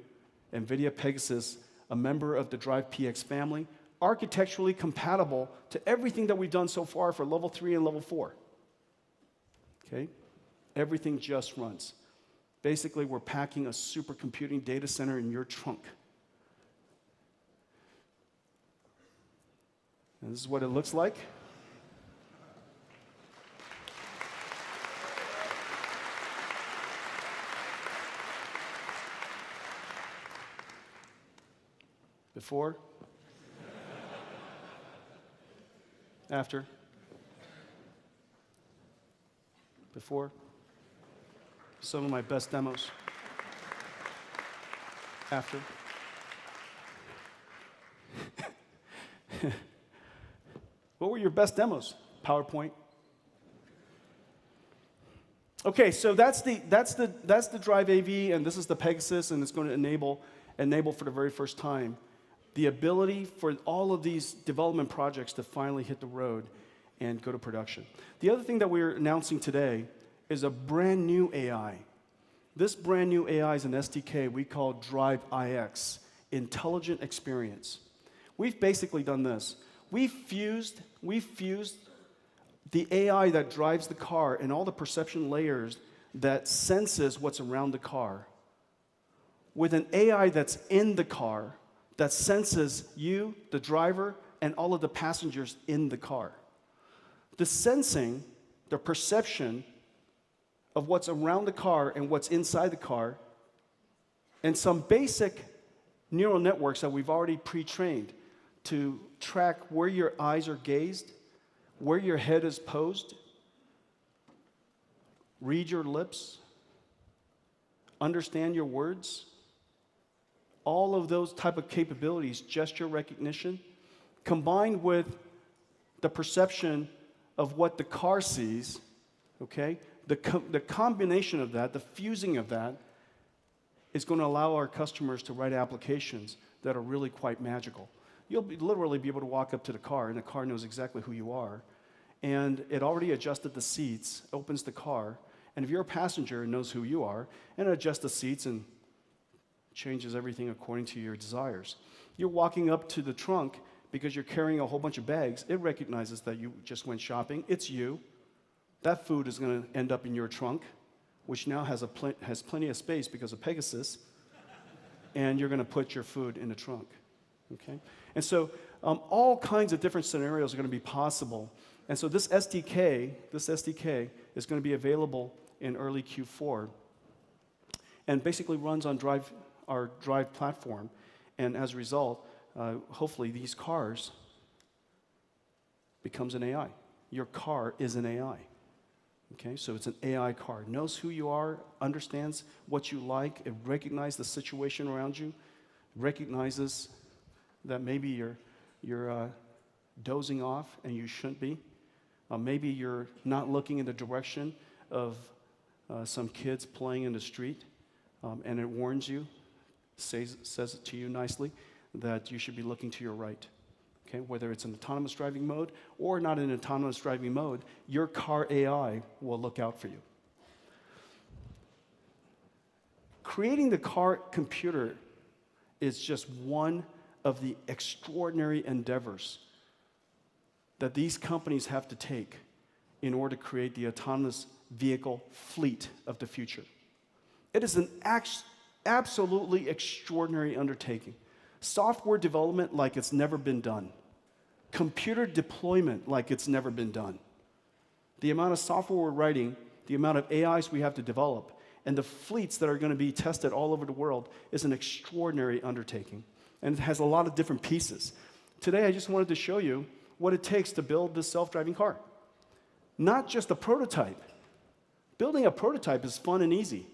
NVIDIA Pegasus, a member of the Drive PX family, architecturally compatible to everything that we've done so far for level 3 and level 4. Okay? Everything just runs. Basically, we're packing a supercomputing data center in your trunk. And this is what it looks like. Before. After. Before. Some of my best demos. After. What were your best demos? PowerPoint. Okay, so that's the Drive AV, and this is the Pegasus, and it's going to enable for the very first time the ability for all of these development projects to finally hit the road and go to production. The other thing that we're announcing today is a brand new AI. This brand new AI is an SDK we call Drive IX, Intelligent Experience. We've basically done this. We've fused the AI that drives the car and all the perception layers that senses what's around the car, with an AI that's in the car that senses you, the driver, and all of the passengers in the car. The sensing, the perception of what's around the car and what's inside the car, and some basic neural networks that we've already pre-trained to track where your eyes are gazed, where your head is posed, read your lips, understand your words. All of those type of capabilities, gesture recognition, combined with the perception of what the car sees, okay? The combination of that, the fusing of that, is going to allow our customers to write applications that are really quite magical. You'll literally be able to walk up to the car, and the car knows exactly who you are. And it already adjusted the seats, opens the car, and if you're a passenger, it knows who you are, and it adjusts the seats and changes everything according to your desires. You're walking up to the trunk because you're carrying a whole bunch of bags. It recognizes that you just went shopping. It's you. That food is going to end up in your trunk, which now has plenty of space because of Pegasus, and you're going to put your food in the trunk. Okay? And so all kinds of different scenarios are going to be possible. And so this SDK is going to be available in early Q4 and basically runs on our Drive platform. And as a result, hopefully these cars becomes an AI. Your car is an AI. Okay, so it's an AI car. Knows who you are, understands what you like, it recognizes the situation around you, recognizes that maybe you're dozing off and you shouldn't be. Maybe you're not looking in the direction of some kids playing in the street, and it warns you, says it to you nicely, that you should be looking to your right. Okay, whether it's in autonomous driving mode or not in autonomous driving mode, your car AI will look out for you. Creating the car computer is just one of the extraordinary endeavors that these companies have to take in order to create the autonomous vehicle fleet of the future. It is an absolutely extraordinary undertaking. Software development like it's never been done. Computer deployment like it's never been done. The amount of software we're writing, the amount of AIs we have to develop, and the fleets that are going to be tested all over the world is an extraordinary undertaking. And it has a lot of different pieces. Today, I just wanted to show you what it takes to build this self-driving car. Not just a prototype. Building a prototype is fun and easy.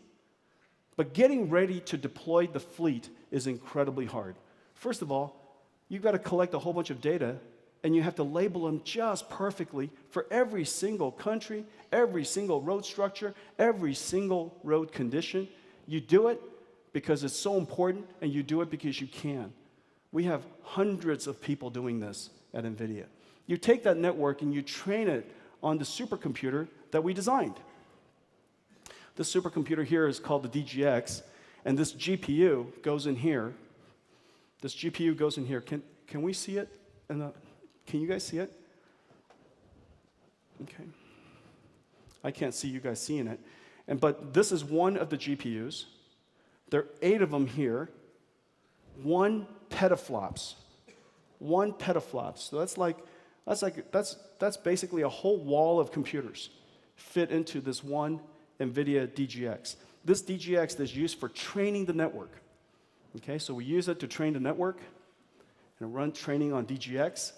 But getting ready to deploy the fleet is incredibly hard. First of all, you've got to collect a whole bunch of data, and you have to label them just perfectly for every single country, every single road structure, every single road condition. You do it because it's so important, and you do it because you can. We have hundreds of people doing this at NVIDIA. You take that network and you train it on the supercomputer that we designed. The supercomputer here is called the DGX, and this GPU goes in here. This GPU goes in here. Can we see it? Can you guys see it? Okay. I can't see you guys seeing it. But this is one of the GPUs. There are 8 of them here. 1 petaflops. 1 petaflops. So that's basically a whole wall of computers fit into this one NVIDIA DGX. This DGX is used for training the network. Okay, so we use it to train the network and run training on DGX.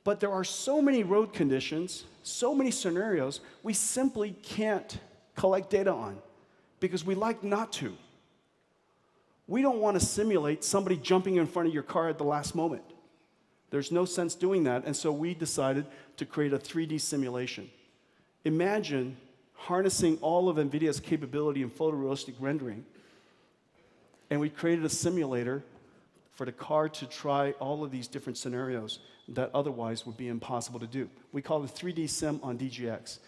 But there are so many road conditions, so many scenarios, we simply can't collect data on because we like not to. We don't want to simulate somebody jumping in front of your car at the last moment. There's no sense doing that, and so we decided to create a 3D simulation. Imagine harnessing all of NVIDIA's capability in photorealistic rendering, and we created a simulator for the car to try all of these different scenarios that otherwise would be impossible to do. We call it 3D Sim on DGX.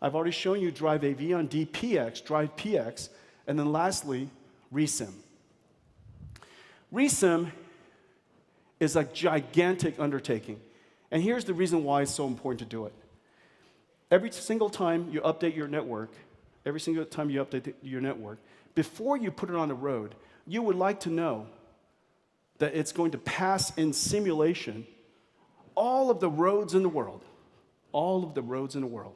I've already shown you Drive AV on DPX, Drive PX, and then lastly, ReSim. ReSim is a gigantic undertaking, and here's the reason why it's so important to do it. Every single time you update your network, every single time you update your network, before you put it on the road, you would like to know that it's going to pass in simulation all of the roads in the world. All of the roads in the world.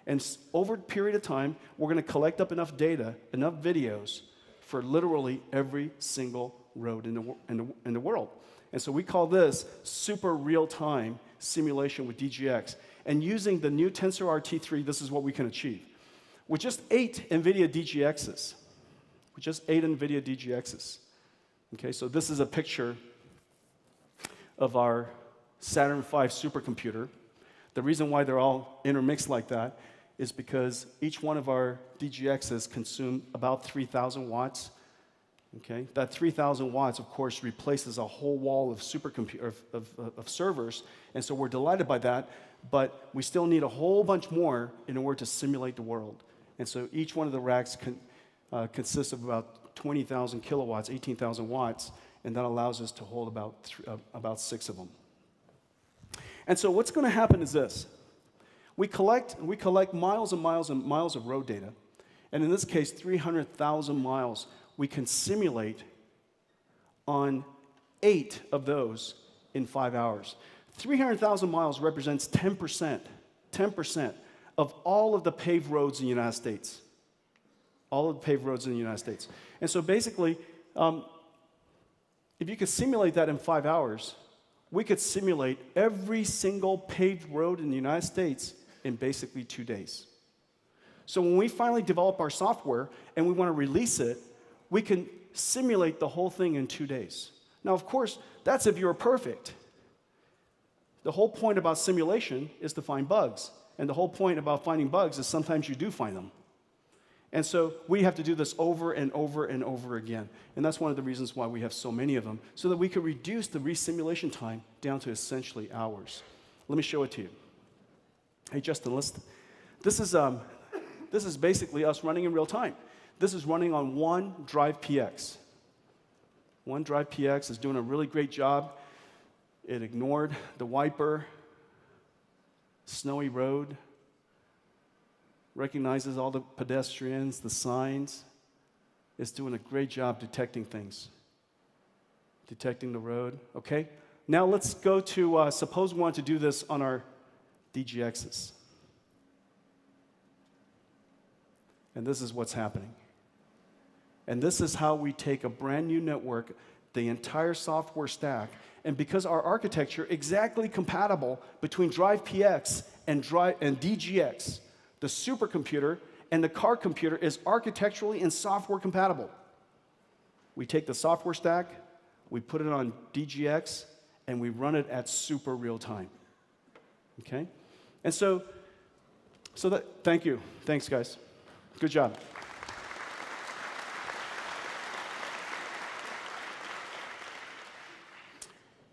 And over a period of time, we're going to collect up enough data, enough videos, for literally every single road in the world. And so we call this super real-time simulation with DGX. And using the new TensorRT 3, this is what we can achieve. With just 8 NVIDIA DGXs. With just 8 NVIDIA DGXs. Okay, so this is a picture of our Saturn V supercomputer. The reason why they're all intermixed like that is because each one of our DGXs consume about 3,000 watts. Okay? That 3,000 watts, of course, replaces a whole wall of of servers, and so we're delighted by that, but we still need a whole bunch more in order to simulate the world. And so each one of the racks consists of about 20,000 kilowatts, 18,000 watts, and that allows us to hold about 6 of them. And so what's going to happen is this. We collect miles and miles and miles of road data, and in this case, 300,000 miles we can simulate on 8 of those in 5 hours. 300,000 miles represents 10% of all of the paved roads in the United States. All of the paved roads in the United States. And so basically, if you could simulate that in 5 hours, we could simulate every single paved road in the United States in basically 2 days. So when we finally develop our software and we want to release it, we can simulate the whole thing in 2 days. Now, of course, that's if you're perfect. The whole point about simulation is to find bugs. And the whole point about finding bugs is sometimes you do find them. And so we have to do this over and over and over again. And that's one of the reasons why we have so many of them, so that we could reduce the resimulation time down to essentially hours. Let me show it to you. Hey, Justin, this is basically us running in real time. This is running on OneDrive PX. OneDrive PX is doing a really great job. It ignored the wiper, snowy road, recognizes all the pedestrians, the signs. It's doing a great job detecting things, detecting the road. Okay, now let's go to, suppose we want to do this on our DGXs. And this is what's happening. And this is how we take a brand new network, the entire software stack, and because our architecture exactly compatible between Drive PX and DGX, the supercomputer and the car computer is architecturally and software compatible. We take the software stack, we put it on DGX, and we run it at super real time. Okay? And so thank you. Thanks, guys. Good job.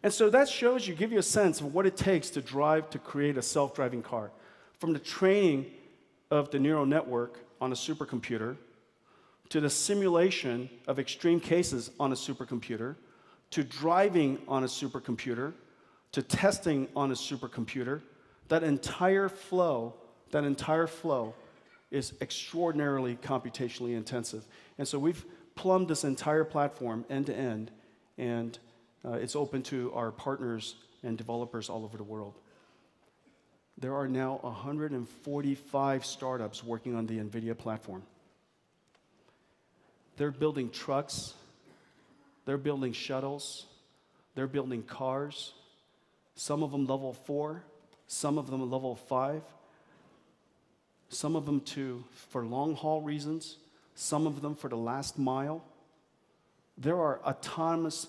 And so that shows you, give you a sense of what it takes to create a self-driving car. From the training of the neural network on a supercomputer, to the simulation of extreme cases on a supercomputer, to driving on a supercomputer, to testing on a supercomputer, that entire flow is extraordinarily computationally intensive. And so we've plumbed this entire platform end to end, and it's open to our partners and developers all over the world. There are now 145 startups working on the NVIDIA platform. They're building trucks, they're building shuttles, they're building cars, some of them level 4, some of them level 5, some of them for long-haul reasons, some of them for the last mile. There are autonomous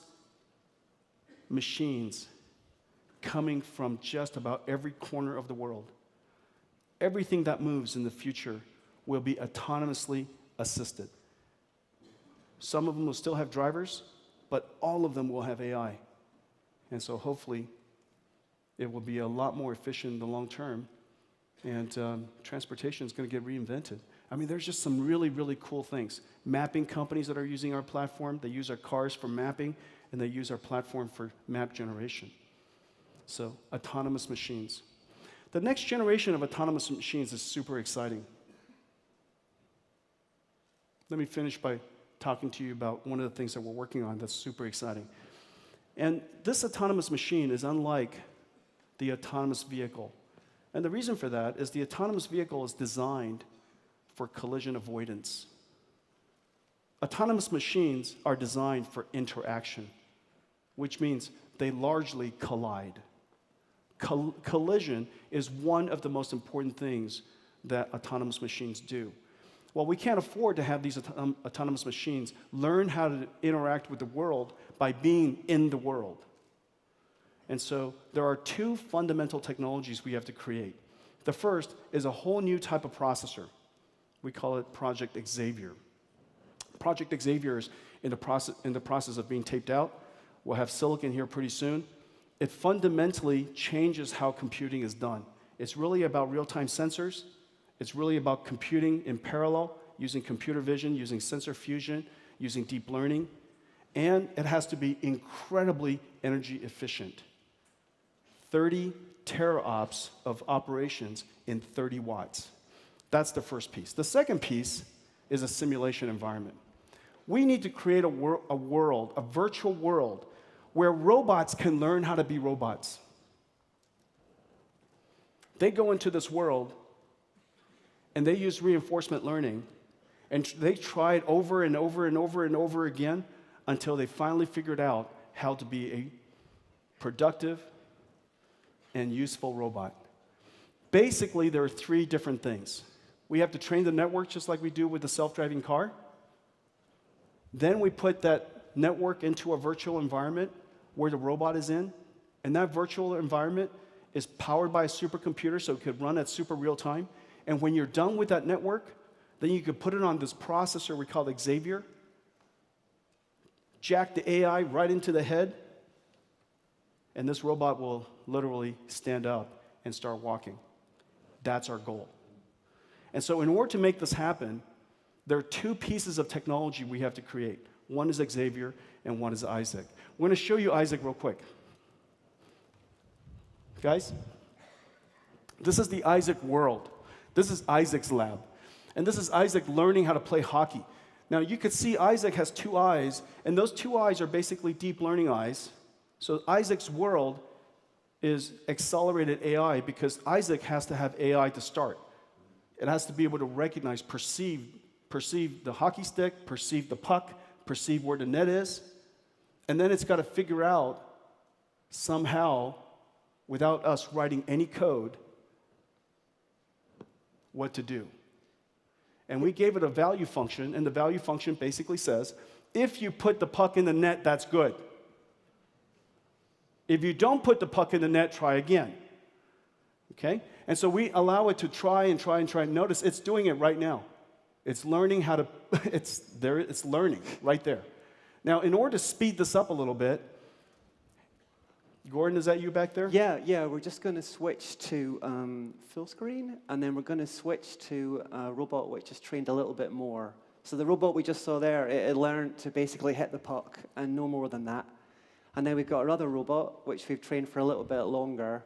machines coming from just about every corner of the world. Everything that moves in the future will be autonomously assisted. Some of them will still have drivers, but all of them will have AI. And so hopefully it will be a lot more efficient in the long term, and transportation is going to get reinvented. I mean, there's just some really, really cool things. Mapping companies that are using our platform, they use our cars for mapping, and they use our platform for map generation. So, autonomous machines. The next generation of autonomous machines is super exciting. let me finish by talking to you about one of the things that we're working on that's super exciting. And this autonomous machine is unlike the autonomous vehicle. And the reason for that is the autonomous vehicle is designed for collision avoidance. Autonomous machines are designed for interaction, which means they largely collide. Collision is one of the most important things that autonomous machines do. Well, we can't afford to have these autonomous machines learn how to interact with the world by being in the world. And so there are two fundamental technologies we have to create. The first is a whole new type of processor. We call it Project Xavier. Project Xavier is in the process of being taped out. We'll have silicon here pretty soon. It fundamentally changes how computing is done. It's really about real-time sensors. It's really about computing in parallel, using computer vision, using sensor fusion, using deep learning. And it has to be incredibly energy efficient. 30 teraops of operations in 30 watts. That's the first piece. The second piece is a simulation environment. We need to create a world, a virtual world, where robots can learn how to be robots. They go into this world, and they use reinforcement learning, and they try it over and over and over and over again until they finally figured out how to be a productive and useful robot. Basically, there are three different things. We have to train the network just like we do with the self-driving car. Then we put that network into a virtual environment where the robot is in, and that virtual environment is powered by a supercomputer so it could run at super real time. And when you're done with that network, then you can put it on this processor we call Xavier, jack the AI right into the head, and this robot will literally stand up and start walking. That's our goal. And so in order to make this happen, there are two pieces of technology we have to create. One is Xavier, and one is Isaac. We're going to show you Isaac real quick. Guys, this is the Isaac world. This is Isaac's lab. And this is Isaac learning how to play hockey. Now, you could see Isaac has two eyes, and those two eyes are basically deep learning eyes. So Isaac's world is accelerated AI because Isaac has to have AI to start. It has to be able to recognize, perceive the hockey stick, perceive the puck, perceive where the net is, and then it's got to figure out somehow, without us writing any code, what to do. And we gave it a value function, and the value function basically says, if you put the puck in the net, that's good. If you don't put the puck in the net, try again. Okay? And so we allow it to try and try and try. Notice it's doing it right now. It's learning how to, it's learning right there. Now, in order to speed this up a little bit, Gordon, is that you back there? Yeah, we're just going to switch to full screen, and then we're going to switch to a robot which is trained a little bit more. So the robot we just saw there, it learned to basically hit the puck and no more than that. And then we've got our other robot, which we've trained for a little bit longer.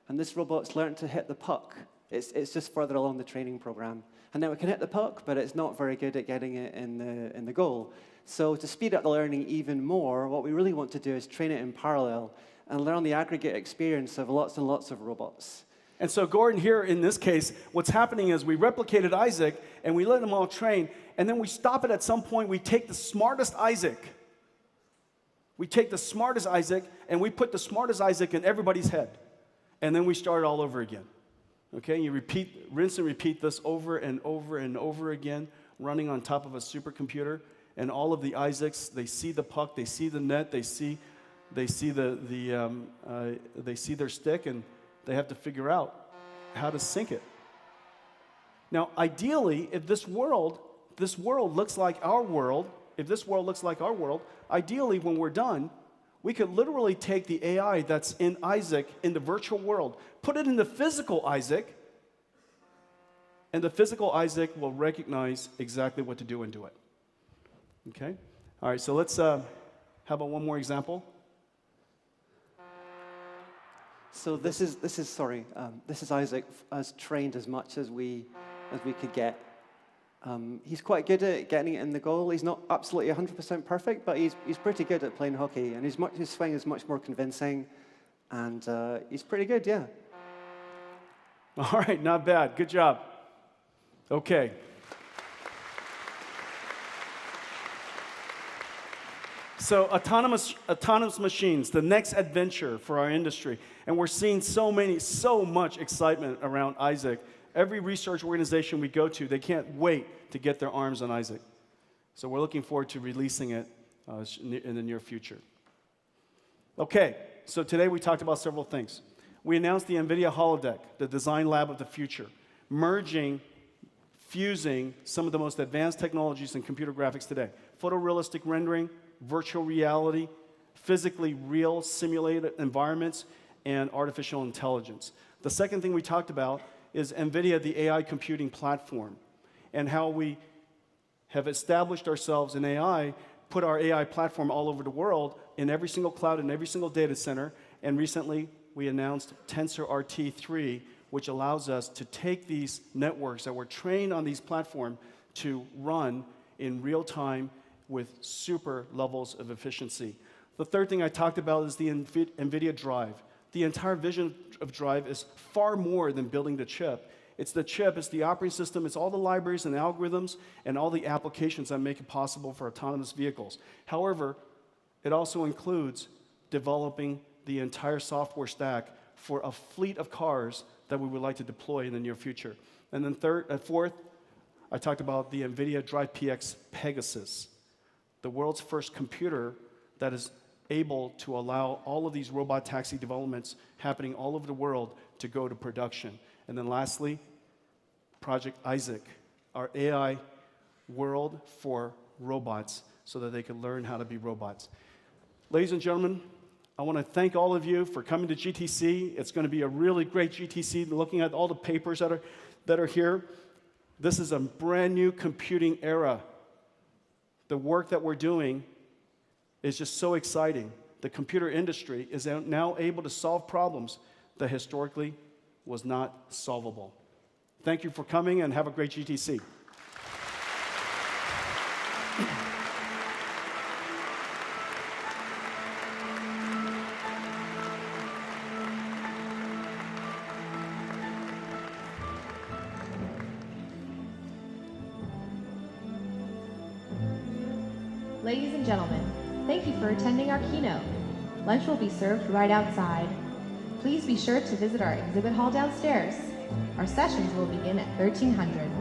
And this robot's learned to hit the puck. It's just further along the training program. And then we can hit the puck, but it's not very good at getting it in the goal. So to speed up the learning even more, what we really want to do is train it in parallel and learn the aggregate experience of lots and lots of robots. And so Gordon, here in this case, what's happening is we replicated Isaac, and we let them all train, and then we stop it at some point. We take the smartest Isaac. We take the smartest Isaac, and we put the smartest Isaac in everybody's head. And then we start all over again. Okay, you rinse and repeat this over and over and over again, running on top of a supercomputer. And all of the Isaacs, they see the puck, they see the net, they see their stick, and they have to figure out how to sync it. Now, ideally, if this world looks like our world, ideally, when we're done, we could literally take the AI that's in Isaac in the virtual world, put it in the physical Isaac, and the physical Isaac will recognize exactly what to do and do it. Okay? All right, so let's, how about one more example? So this is Isaac as trained as much as we could get. He's quite good at getting it in the goal. He's not absolutely 100% perfect, but he's pretty good at playing hockey, and his swing is much more convincing, and he's pretty good, yeah. All right, not bad. Good job. Okay. So autonomous machines, the next adventure for our industry. And we're seeing so much excitement around Isaac. Every research organization we go to, they can't wait to get their arms on Isaac. So we're looking forward to releasing it in the near future. Okay, so today we talked about several things. We announced the NVIDIA holodeck, the design lab of the future, fusing some of the most advanced technologies in computer graphics today. Photorealistic rendering, virtual reality, physically real simulated environments, and artificial intelligence. The second thing we talked about is NVIDIA, the AI computing platform, and how we have established ourselves in AI, put our AI platform all over the world, in every single cloud, in every single data center, and recently we announced TensorRT 3, which allows us to take these networks that were trained on these platforms to run in real time with super levels of efficiency. The third thing I talked about is the NVIDIA Drive. The entire vision of Drive is far more than building the chip. It's the chip, it's the operating system, it's all the libraries and algorithms and all the applications that make it possible for autonomous vehicles. However, it also includes developing the entire software stack for a fleet of cars that we would like to deploy in the near future. And then fourth, I talked about the NVIDIA Drive PX Pegasus, the world's first computer that is able to allow all of these robot taxi developments happening all over the world to go to production. And then lastly, Project Isaac, our AI world for robots so that they can learn how to be robots. Ladies and gentlemen, I want to thank all of you for coming to GTC. It's going to be a really great GTC, looking at all the papers that are here. This is a brand new computing era. The work that we're doing is just so exciting. The computer industry is now able to solve problems that historically was not solvable. Thank you for coming and have a great GTC. Ladies and gentlemen, thank you for attending our keynote. Lunch will be served right outside. Please be sure to visit our exhibit hall downstairs. Our sessions will begin at 1300.